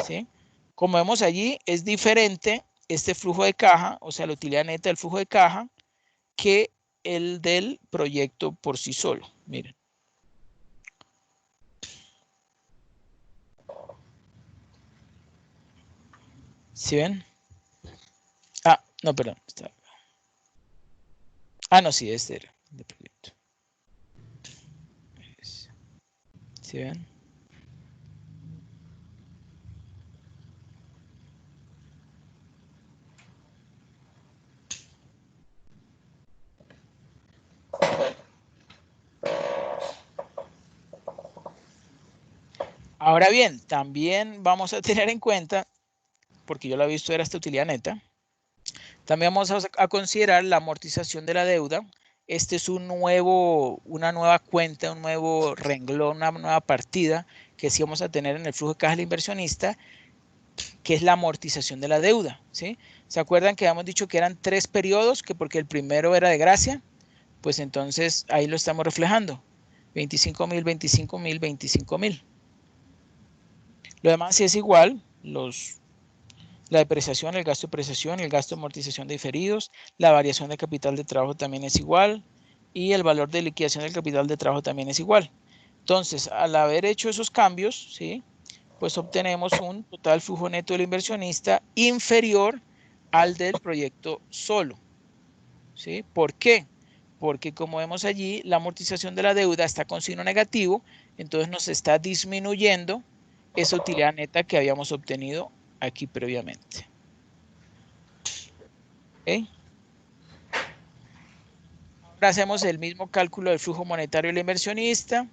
Speaker 1: ¿sí? Como vemos allí, es diferente este flujo de caja, o sea, la utilidad neta del flujo de caja, que el del proyecto por sí solo. Miren. ¿Sí ven? Ah, no, perdón. Ah, no, sí, este era el proyecto. ¿Sí ven? Ahora bien, también vamos a tener en cuenta, porque yo lo he visto, era esta utilidad neta, también vamos a considerar la amortización de la deuda. Este es una nueva cuenta, un nuevo renglón, una nueva partida que sí vamos a tener en el flujo de caja del inversionista, que es la amortización de la deuda, ¿sí? ¿Se acuerdan que habíamos dicho que eran 3 periodos? Que porque el primero era de gracia, pues entonces ahí lo estamos reflejando. 25,000, 25,000, 25,000. Lo demás sí es igual, la depreciación, el gasto de depreciación, el gasto de amortización de diferidos, la variación de capital de trabajo también es igual y el valor de liquidación del capital de trabajo también es igual. Entonces, al haber hecho esos cambios, ¿sí? Pues obtenemos un total flujo neto del inversionista inferior al del proyecto solo, ¿sí? ¿Por qué? Porque como vemos allí, la amortización de la deuda está con signo negativo, entonces nos está disminuyendo esa utilidad neta que habíamos obtenido aquí previamente. ¿Okay? Ahora hacemos el mismo cálculo del flujo monetario del inversionista.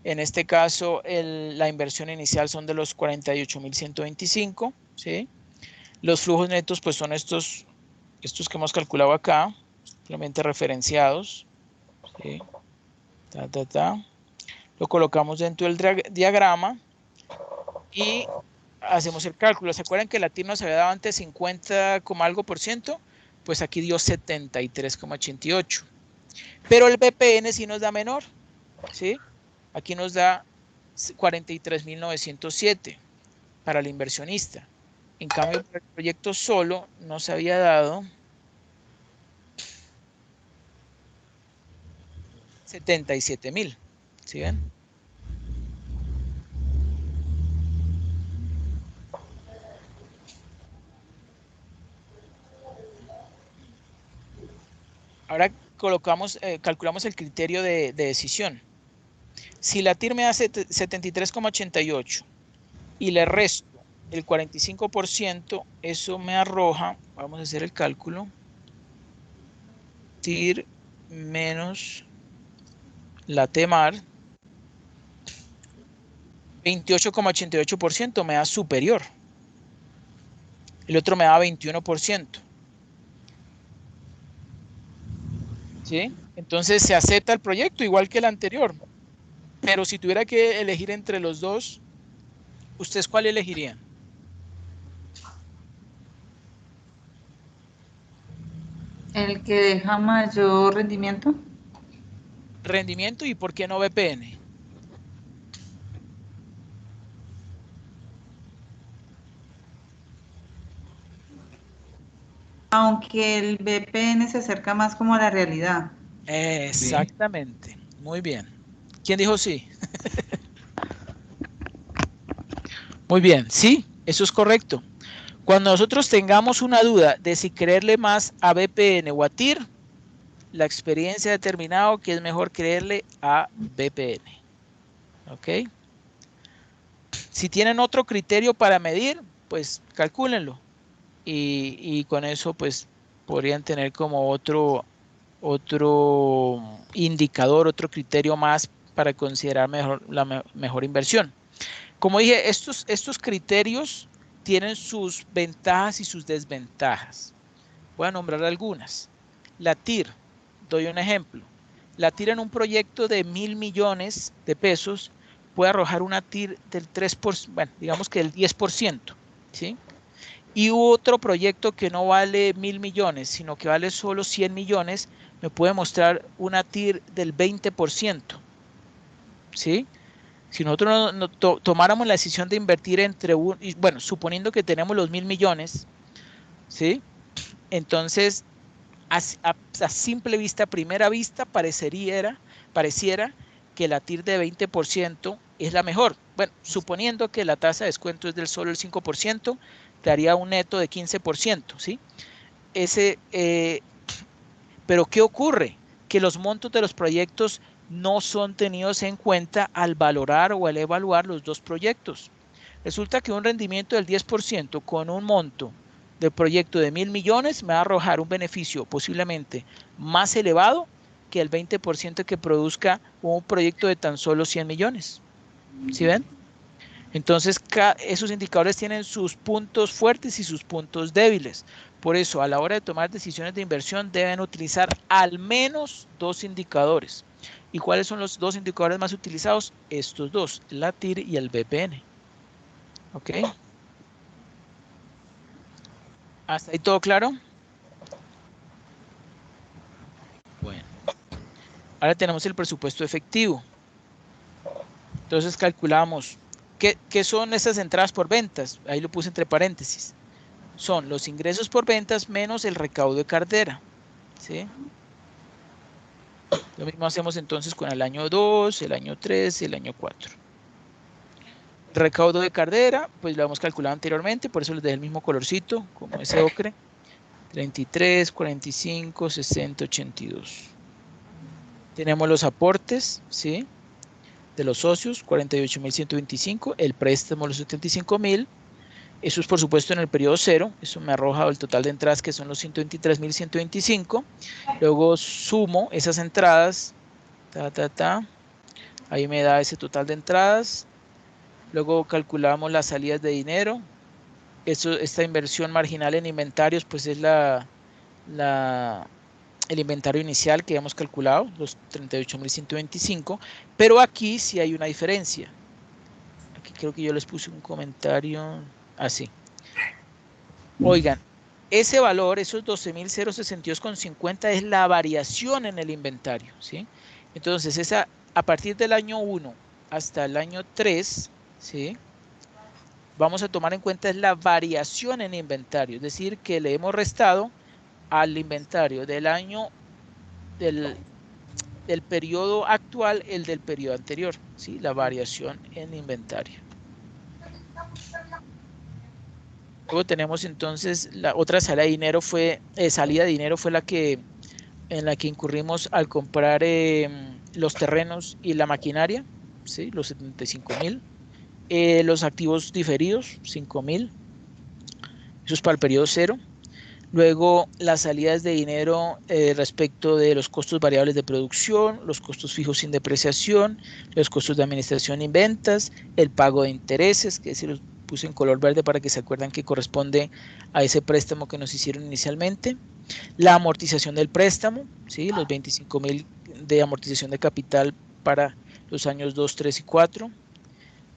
Speaker 1: En este caso, la inversión inicial son de los 48,125, ¿sí? Los flujos netos, pues son estos que hemos calculado acá, simplemente referenciados, ¿sí? Lo colocamos dentro del diagrama y hacemos el cálculo. ¿Se acuerdan que el latino se había dado antes 50, algo por ciento? Pues aquí dio 73,88. Pero el BPN sí nos da menor, ¿sí? Aquí nos da 43,907 para el inversionista. En cambio, para el proyecto solo nos había dado 77,000. ¿Sí ven? Ahora calculamos el criterio de decisión. Si la TIR me da 73,88 y le resto el 45%, eso me arroja, vamos a hacer el cálculo, TIR menos la TEMAR, 28,88% me da superior. El otro me da 21%. ¿Sí? Entonces se acepta el proyecto igual que el anterior. Pero si tuviera que elegir entre los dos, ¿ustedes cuál elegirían?
Speaker 4: El que deja mayor rendimiento.
Speaker 1: Rendimiento y ¿por qué no BPN?
Speaker 4: Aunque el BPN se acerca más como a la realidad.
Speaker 1: Exactamente. Sí. Muy bien. ¿Quién dijo sí? Muy bien. Sí, eso es correcto. Cuando nosotros tengamos una duda de si creerle más a BPN o a TIR, la experiencia ha determinado que es mejor creerle a BPN. ¿Ok? Si tienen otro criterio para medir, pues calcúlenlo. Y con eso pues podrían tener como otro indicador, otro criterio más para considerar la mejor inversión. Como dije, estos criterios tienen sus ventajas y sus desventajas. Voy a nombrar algunas. La TIR, doy un ejemplo. La TIR en un proyecto de 1.000 millones de pesos puede arrojar una TIR del 3%, bueno, digamos que del 10%, ¿sí? Y otro proyecto que no vale 1.000 millones, sino que vale solo 100 millones, me puede mostrar una TIR del 20%, ¿sí? Si nosotros tomáramos la decisión de invertir bueno, suponiendo que tenemos los 1.000 millones, ¿sí? Entonces, a simple vista, a primera vista, pareciera que la TIR de 20% es la mejor. Bueno, suponiendo que la tasa de descuento es del solo el 5%, te daría un neto de 15%, ¿sí? Pero ¿qué ocurre? Que los montos de los proyectos no son tenidos en cuenta al valorar o al evaluar los dos proyectos. Resulta que un rendimiento del 10% con un monto de proyecto de 1.000 millones me va a arrojar un beneficio posiblemente más elevado que el 20% que produzca un proyecto de tan solo 100 millones. ¿Sí ven? Entonces, esos indicadores tienen sus puntos fuertes y sus puntos débiles. Por eso, a la hora de tomar decisiones de inversión, deben utilizar al menos dos indicadores. ¿Y cuáles son los dos indicadores más utilizados? Estos dos, la TIR y el BPN. ¿Ok? ¿Hasta ahí todo claro? Bueno. Ahora tenemos el presupuesto efectivo. Entonces calculamos, ¿qué son esas entradas por ventas? Ahí lo puse entre paréntesis. Son los ingresos por ventas menos el recaudo de cartera. ¿Sí? Lo mismo hacemos entonces con el año 2, el año 3 y el año 4. El recaudo de cartera, pues lo hemos calculado anteriormente, por eso les dejé el mismo colorcito, como ese ocre. 33, 45, 60, 82. Tenemos los aportes, ¿sí? De los socios, 48.125. El préstamo, los 75.000. Eso es por supuesto en el periodo 0. Eso me arroja el total de entradas que son los 123.125. Luego sumo esas entradas. Ahí me da ese total de entradas. Luego calculamos las salidas de dinero. Esta inversión marginal en inventarios, pues es el inventario inicial que hemos calculado, los 38.125, pero aquí sí hay una diferencia. Aquí creo que yo les puse un comentario así. Oigan, ese valor, esos 12.062,50 es la variación en el inventario, ¿sí? Entonces, a partir del año 1 hasta el año 3, ¿sí? Vamos a tomar en cuenta es la variación en inventario, es decir, que le hemos restado al inventario del periodo actual, el del periodo anterior, ¿sí? La variación en inventario. Luego tenemos entonces la otra salida de dinero fue en la que incurrimos al comprar los terrenos y la maquinaria, ¿sí? Los 75.000. Los activos diferidos, 5.000. Eso es para el periodo 0. Luego, las salidas de dinero respecto de los costos variables de producción, los costos fijos sin depreciación, los costos de administración y ventas, el pago de intereses, que se los puse en color verde para que se acuerdan que corresponde a ese préstamo que nos hicieron inicialmente. La amortización del préstamo, ¿sí? Los 25.000 de amortización de capital para los años 2, 3 y 4.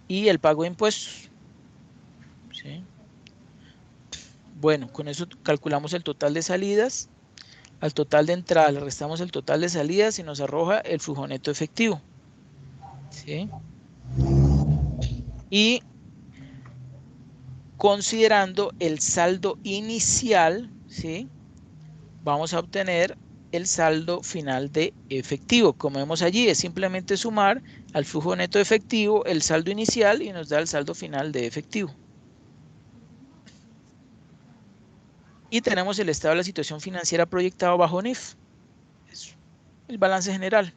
Speaker 1: Y el pago de impuestos, ¿sí? Bueno, con eso calculamos el total de salidas. Al total de entradas le restamos el total de salidas y nos arroja el flujo neto efectivo, ¿sí? Y considerando el saldo inicial, ¿sí? Vamos a obtener el saldo final de efectivo. Como vemos allí, es simplemente sumar al flujo neto efectivo el saldo inicial y nos da el saldo final de efectivo. Y tenemos el estado de la situación financiera proyectado bajo NIF. Es el balance general.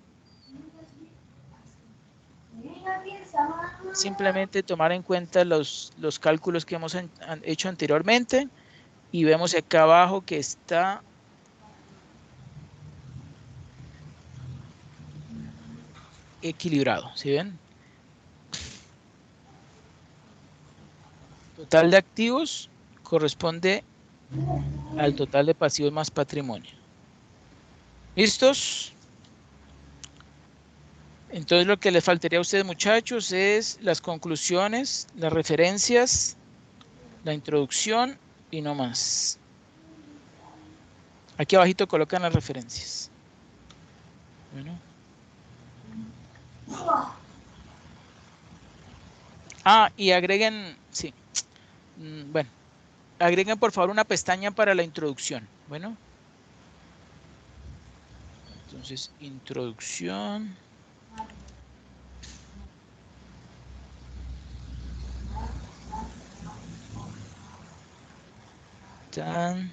Speaker 1: simplemente tomar en cuenta los cálculos que hemos hecho anteriormente y vemos acá abajo que está equilibrado, ¿sí ven? Total de activos corresponde al total de pasivos más patrimonio. ¿Listos? Entonces lo que les faltaría a ustedes, muchachos, es las conclusiones, las referencias, la introducción y no más. Aquí abajito colocan las referencias. Bueno. Ah, y agreguen, sí. Bueno, agreguen por favor una pestaña para la introducción. Bueno. Entonces, introducción. Tan.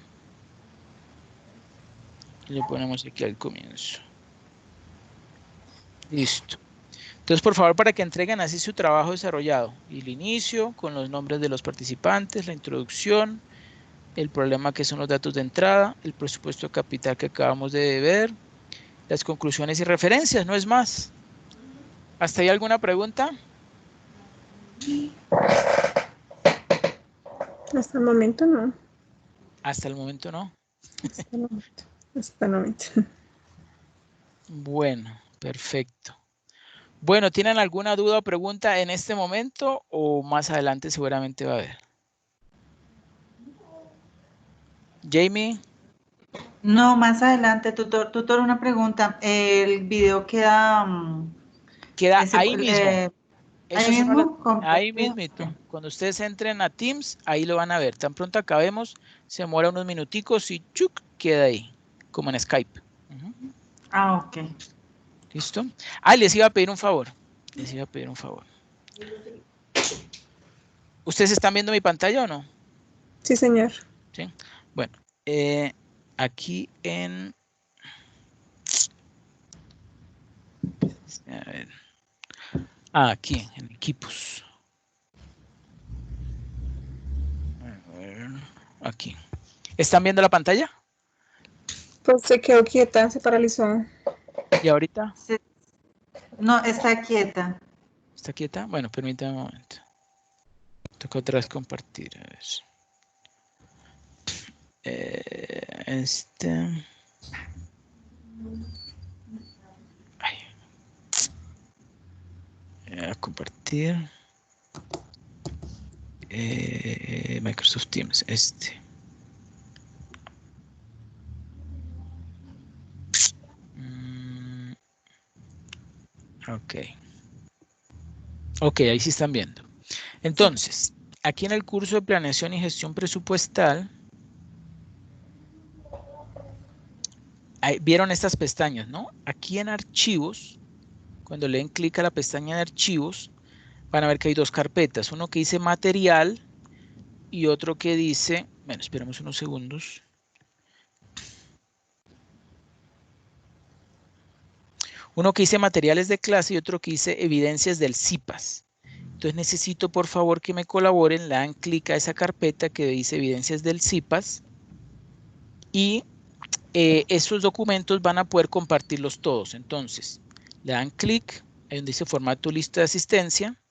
Speaker 1: Y le ponemos aquí al comienzo. Listo. Entonces, por favor, para que entreguen así su trabajo desarrollado. Y el inicio, con los nombres de los participantes, la introducción, el problema que son los datos de entrada, el presupuesto de capital que acabamos de ver, las conclusiones y referencias, no es más. ¿Hasta ahí alguna pregunta?
Speaker 3: Hasta el momento no.
Speaker 1: Hasta el momento no.
Speaker 3: Hasta el momento. Hasta el momento.
Speaker 1: Bueno, perfecto. Bueno, ¿tienen alguna duda o pregunta en este momento o más adelante seguramente va a haber? Jamie.
Speaker 4: No, más adelante, tutor, una pregunta. El video queda...
Speaker 1: Queda ahí mismo. Eso
Speaker 4: ahí
Speaker 1: es
Speaker 4: mismo.
Speaker 1: ahí mismito. Cuando ustedes entren a Teams, ahí lo van a ver. Tan pronto acabemos, se demora unos minuticos y ¡chuc! Queda ahí, como en Skype.
Speaker 4: Ah, ok.
Speaker 1: ¿Listo? Ah, les iba a pedir un favor. ¿Ustedes están viendo mi pantalla o no?
Speaker 3: Sí, señor.
Speaker 1: Sí. Bueno, aquí en... A ver. Aquí, en equipos. A ver, aquí. ¿Están viendo la pantalla?
Speaker 3: Pues se quedó quieta, se paralizó.
Speaker 1: ¿Y ahorita?
Speaker 4: Sí. No, está quieta.
Speaker 1: ¿Está quieta? Bueno, permítame un momento. Toca otra vez compartir. A ver. A compartir. Microsoft Teams. Ok. Ok, ahí sí están viendo. Entonces, aquí en el curso de planeación y gestión presupuestal, vieron estas pestañas, ¿no? Aquí en archivos, cuando le den clic a la pestaña de archivos, van a ver que hay dos carpetas. Uno que dice material y otro que dice, bueno, esperemos unos segundos. Uno que dice materiales de clase y otro que dice evidencias del CIPAS. Entonces necesito por favor que me colaboren, le dan clic a esa carpeta que dice evidencias del CIPAS y esos documentos van a poder compartirlos todos. Entonces le dan clic ahí donde dice formato lista de asistencia.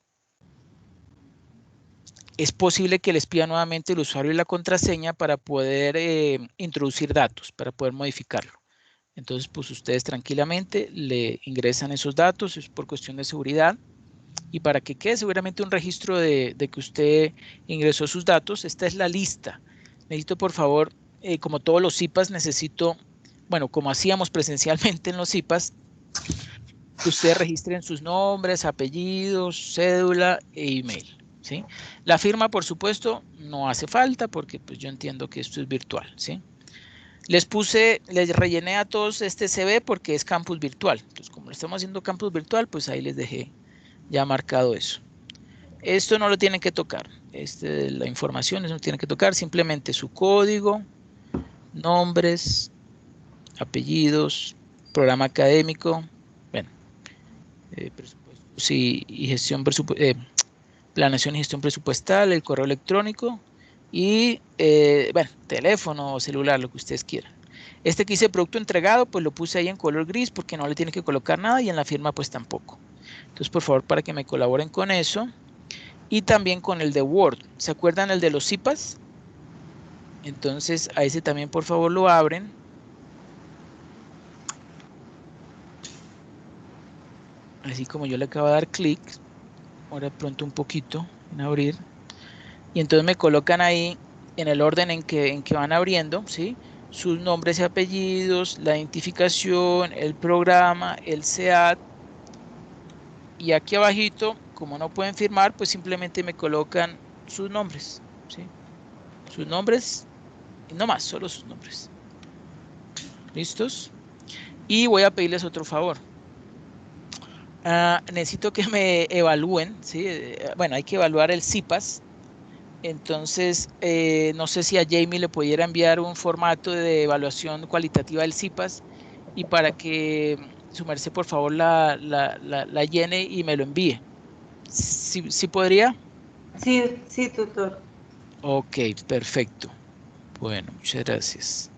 Speaker 1: Es posible que les pida nuevamente el usuario y la contraseña para poder introducir datos, para poder modificarlo. Entonces, pues ustedes tranquilamente le ingresan esos datos, es por cuestión de seguridad. Y para que quede seguramente un registro de que usted ingresó sus datos, esta es la lista. Necesito, por favor, como todos los CIPAS, necesito, bueno, como hacíamos presencialmente en los CIPAS, que ustedes registren sus nombres, apellidos, cédula e email. ¿Sí? La firma, por supuesto, no hace falta porque pues, yo entiendo que esto es virtual. ¿Sí? Les rellené a todos este CV porque es campus virtual. Entonces, como lo estamos haciendo campus virtual, pues ahí les dejé ya marcado eso. Esto no lo tienen que tocar. La información no tienen que tocar. Simplemente su código, nombres, apellidos, programa académico, bueno, presupuestos y gestión planeación y gestión presupuestal, el correo electrónico y, bueno, teléfono o celular, lo que ustedes quieran. Este que dice producto entregado, pues lo puse ahí en color gris porque no le tiene que colocar nada y en la firma pues tampoco. Entonces, por favor, para que me colaboren con eso. Y también con el de Word. ¿Se acuerdan el de los zipas? Entonces, a ese también, por favor, lo abren. Así como yo le acabo de dar clic. Ahora pronto un poquito en abrir. Y entonces me colocan ahí en el orden en que van abriendo, ¿sí? Sus nombres y apellidos, la identificación, el programa, el SEAT. Y aquí abajito, como no pueden firmar, pues simplemente me colocan sus nombres, ¿sí? Sus nombres y no más, solo sus nombres. ¿Listos? Y voy a pedirles otro favor. Necesito que me evalúen, ¿sí? Bueno, hay que evaluar el CIPAS. Entonces, no sé si a Jamie le pudiera enviar un formato de evaluación cualitativa del CIPAS y para que su merced, por favor, la llene y me lo envíe. ¿Sí podría?
Speaker 4: Sí, sí, tutor.
Speaker 1: Ok, perfecto. Bueno, muchas gracias.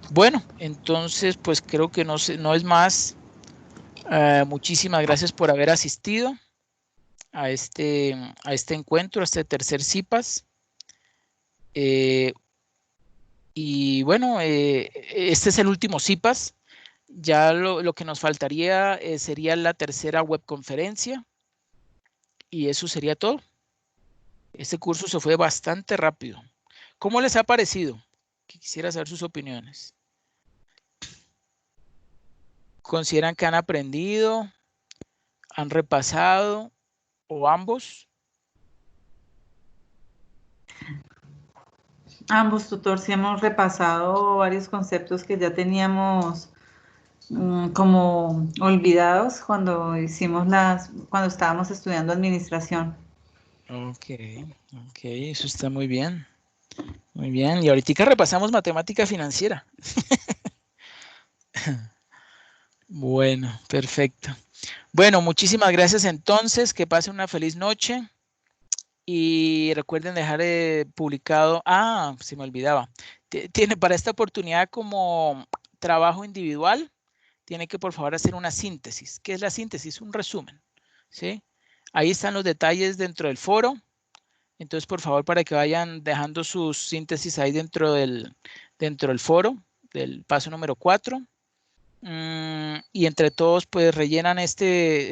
Speaker 1: Bueno, entonces, pues creo que no es más. Muchísimas gracias por haber asistido a este encuentro, a este tercer CIPAS. Y bueno, este es el último CIPAS. Ya lo que nos faltaría sería la tercera webconferencia. Y eso sería todo. Este curso se fue bastante rápido. ¿Cómo les ha parecido? Quisiera saber sus opiniones. ¿Consideran que han aprendido, han repasado o ambos?
Speaker 4: Ambos, tutor, sí hemos repasado varios conceptos que ya teníamos como olvidados cuando cuando estábamos estudiando administración.
Speaker 1: Ok, eso está muy bien. Muy bien, y ahorita repasamos matemática financiera. Bueno, perfecto. Bueno, muchísimas gracias entonces, que pasen una feliz noche y recuerden dejar publicado, se me olvidaba, tiene para esta oportunidad como trabajo individual, tiene que por favor hacer una síntesis. ¿Qué es la síntesis? Un resumen, ¿sí? Ahí están los detalles dentro del foro. Entonces, por favor, para que vayan dejando sus síntesis ahí dentro del foro, del paso número 4. Y entre todos, pues rellenan este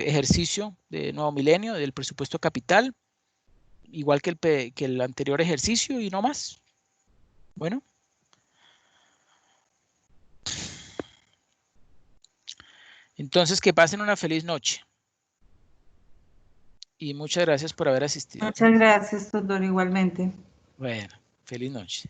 Speaker 1: ejercicio de Nuevo Milenio, del presupuesto capital, igual que el anterior ejercicio y no más. Bueno. Entonces, que pasen una feliz noche. Y muchas gracias por haber asistido.
Speaker 4: Muchas gracias, tutor, igualmente.
Speaker 1: Bueno, feliz noche.